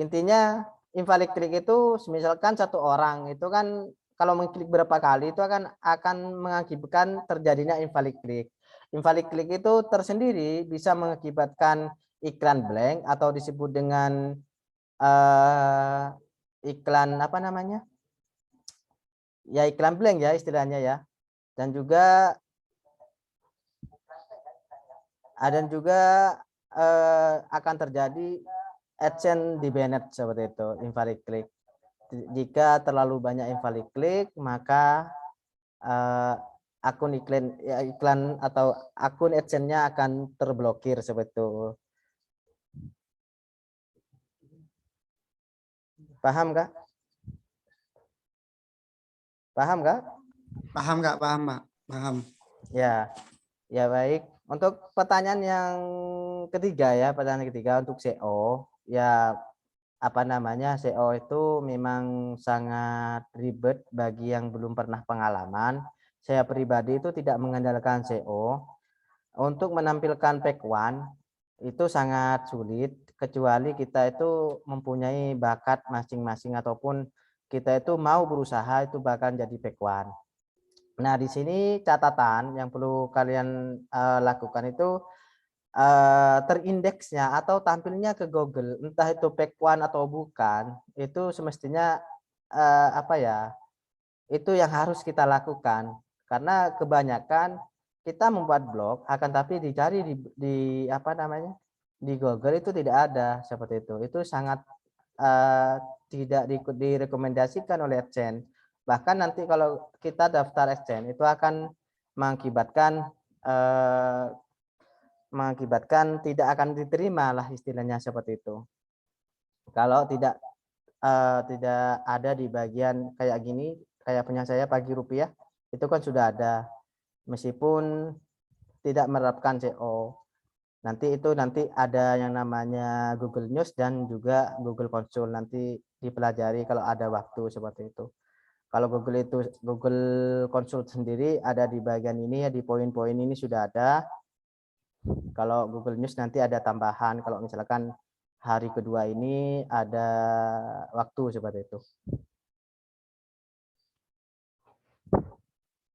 intinya invalid click itu misalkan satu orang itu kan kalau mengklik berapa kali itu akan mengakibatkan terjadinya invalid click. Invalid click itu tersendiri bisa mengakibatkan iklan blank atau disebut dengan iklan apa namanya, ya iklan blank ya istilahnya ya, dan juga akan terjadi AdSense di banned seperti itu, invalid click. Jika terlalu banyak invalid click, maka akun iklan atau akun AdSense-nya akan terblokir seperti itu. Paham Kak? Paham Kak? Paham Kak, paham Pak, paham. Ya, ya baik. Untuk pertanyaan yang ketiga ya, pertanyaan ketiga untuk SEO, ya apa namanya, SEO itu memang sangat ribet bagi yang belum pernah pengalaman. Saya pribadi itu tidak mengandalkan SEO. Untuk menampilkan page one itu sangat sulit, kecuali kita itu mempunyai bakat masing-masing ataupun kita itu mau berusaha itu bahkan jadi page one. Nah, di sini catatan yang perlu kalian lakukan itu terindeksnya atau tampilnya ke Google, entah itu page one atau bukan, itu semestinya apa ya, itu yang harus kita lakukan. Karena kebanyakan kita membuat blog akan tapi dicari di apa namanya, di Google itu tidak ada seperti itu. Itu sangat tidak direkomendasikan oleh AdSense. Bahkan nanti kalau kita daftar AdSense itu akan mengakibatkan tidak akan diterima lah istilahnya seperti itu. Kalau tidak ada di bagian kayak gini, kayak punya saya Pagi Rupiah, itu kan sudah ada, meskipun tidak menerapkan SEO. Nanti ada yang namanya Google News dan juga Google Console, nanti dipelajari kalau ada waktu seperti itu. Kalau Google Console sendiri ada di bagian ini ya, di poin-poin ini sudah ada. Kalau Google News nanti ada tambahan kalau misalkan hari kedua ini ada waktu seperti itu.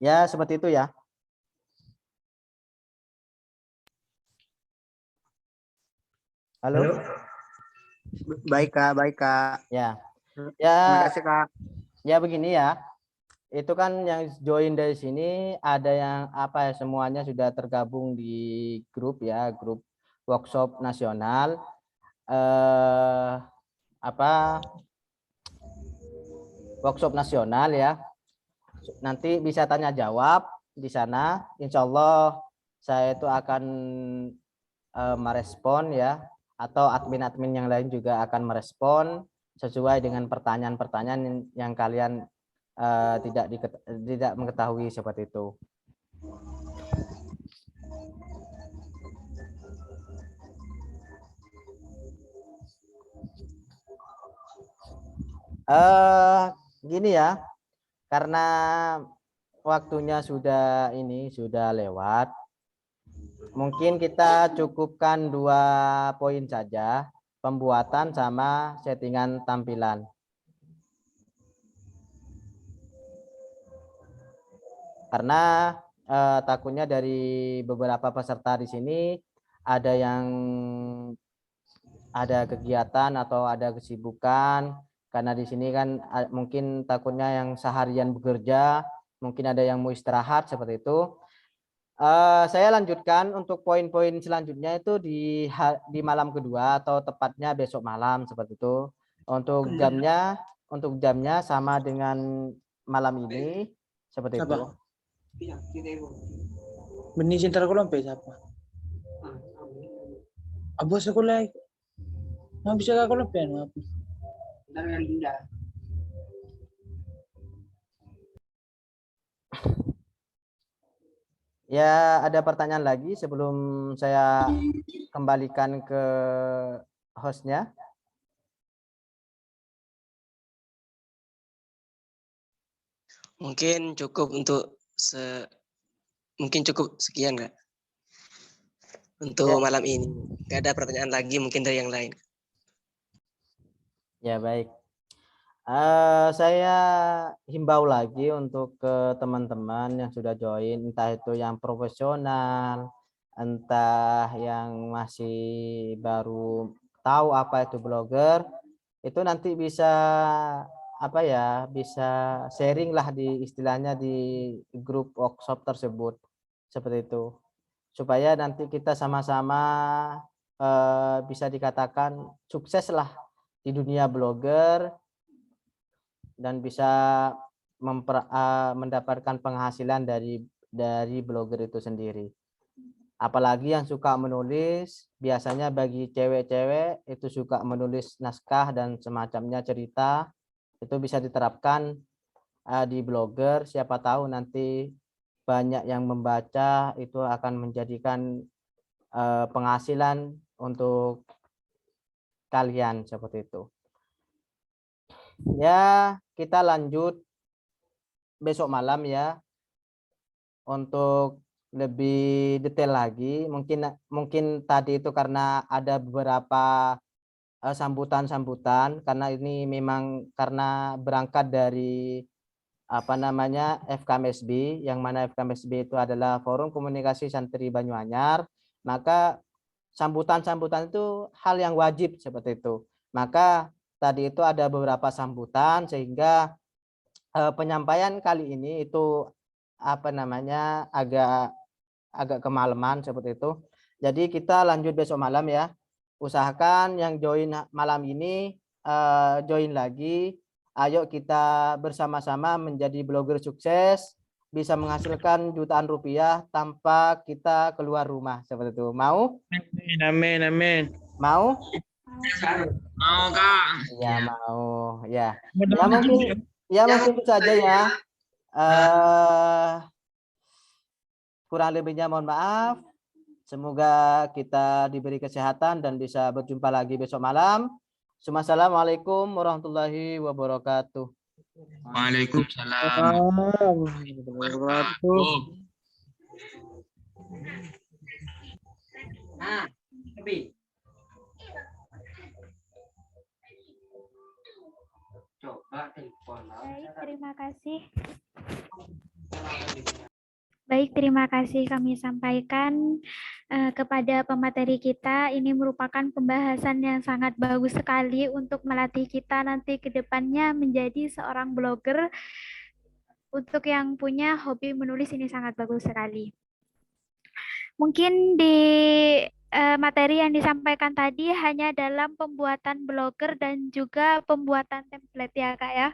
Ya, seperti itu ya. Halo? Baik Kak, baik Kak. Ya. Terima kasih Kak. Ya begini ya. Itu kan yang join dari sini ada yang apa ya, semuanya sudah tergabung di grup ya, grup workshop nasional. Workshop nasional ya. Nanti bisa tanya jawab di sana. Insya Allah saya itu akan merespon ya, atau admin-admin yang lain juga akan merespon sesuai dengan pertanyaan-pertanyaan yang kalian tidak mengetahui seperti itu. Gini ya, karena waktunya sudah lewat. Mungkin kita cukupkan 2 poin saja, pembuatan sama settingan tampilan. Karena takutnya dari beberapa peserta di sini ada yang ada kegiatan atau ada kesibukan, karena di sini kan mungkin takutnya yang seharian bekerja, mungkin ada yang mau istirahat seperti itu. Saya lanjutkan untuk poin-poin selanjutnya itu di malam kedua atau tepatnya besok malam seperti itu. Untuk jamnya sama dengan malam ini seperti itu. Benih cinta kolompe siapa? Abu sekolah. Mau bisa ke kolompe apa? Ya, ada pertanyaan lagi sebelum saya kembalikan ke hostnya. Mungkin cukup untuk mungkin cukup sekian Kak. Untuk malam ini. Nggak ada pertanyaan lagi mungkin dari yang lain. Ya, baik. Saya himbau lagi untuk ke teman-teman yang sudah join, entah itu yang profesional, entah yang masih baru tahu apa itu blogger, itu nanti bisa bisa sharing lah di istilahnya di grup workshop tersebut seperti itu, supaya nanti kita sama-sama bisa dikatakan sukses lah di dunia blogger dan bisa mendapatkan penghasilan dari blogger itu sendiri. Apalagi yang suka menulis, biasanya bagi cewek-cewek itu suka menulis naskah dan semacamnya cerita, itu bisa diterapkan di blogger. Siapa tahu nanti banyak yang membaca, itu akan menjadikan penghasilan untuk kalian seperti itu. Ya, kita lanjut besok malam ya untuk lebih detail lagi. Mungkin tadi itu karena ada beberapa sambutan-sambutan, karena ini memang karena berangkat dari FKMSB, yang mana FKMSB itu adalah Forum Komunikasi Santri Banyuanyar, maka sambutan-sambutan itu hal yang wajib seperti itu. Maka tadi itu ada beberapa sambutan sehingga penyampaian kali ini itu agak kemalaman seperti itu. Jadi kita lanjut besok malam ya. Usahakan yang join malam ini join lagi. Ayo kita bersama-sama menjadi blogger sukses, bisa menghasilkan jutaan rupiah tanpa kita keluar rumah seperti itu. Mau? Amin, amin. Mau? Mau Kak. Ya, mau. Ya. Ya mungkin itu saja ya. Kurang lebihnya mohon maaf. Semoga kita diberi kesehatan dan bisa berjumpa lagi besok malam. Assalamualaikum warahmatullahi wabarakatuh. Waalaikumsalam. Baik, terima kasih. Baik, terima kasih kami sampaikan kepada pemateri kita. Ini merupakan pembahasan yang sangat bagus sekali untuk melatih kita nanti ke depannya menjadi seorang blogger. Untuk yang punya hobi menulis ini sangat bagus sekali. Mungkin di materi yang disampaikan tadi hanya dalam pembuatan blogger dan juga pembuatan template ya Kak ya.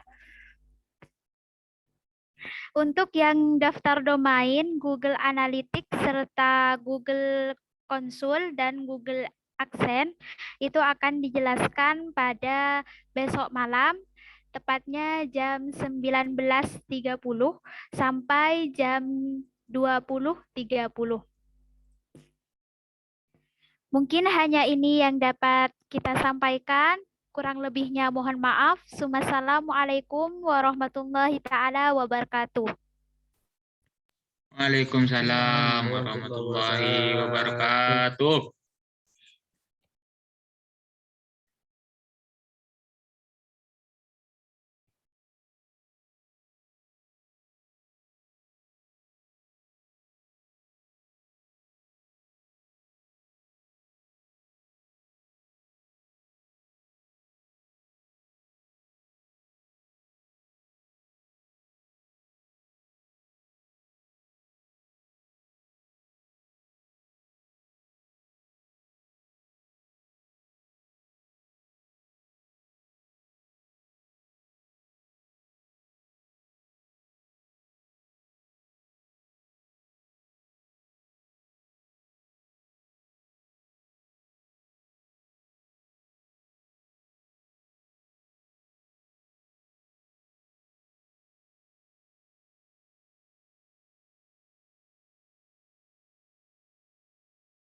Untuk yang daftar domain, Google Analytics, serta Google Konsul dan Google AdSense, itu akan dijelaskan pada besok malam, tepatnya jam 19.30 sampai jam 20.30. Mungkin hanya ini yang dapat kita sampaikan. Kurang lebihnya mohon maaf. Wassalamualaikum warahmatullahi taala wabarakatuh. Waalaikumsalam warahmatullahi wabarakatuh.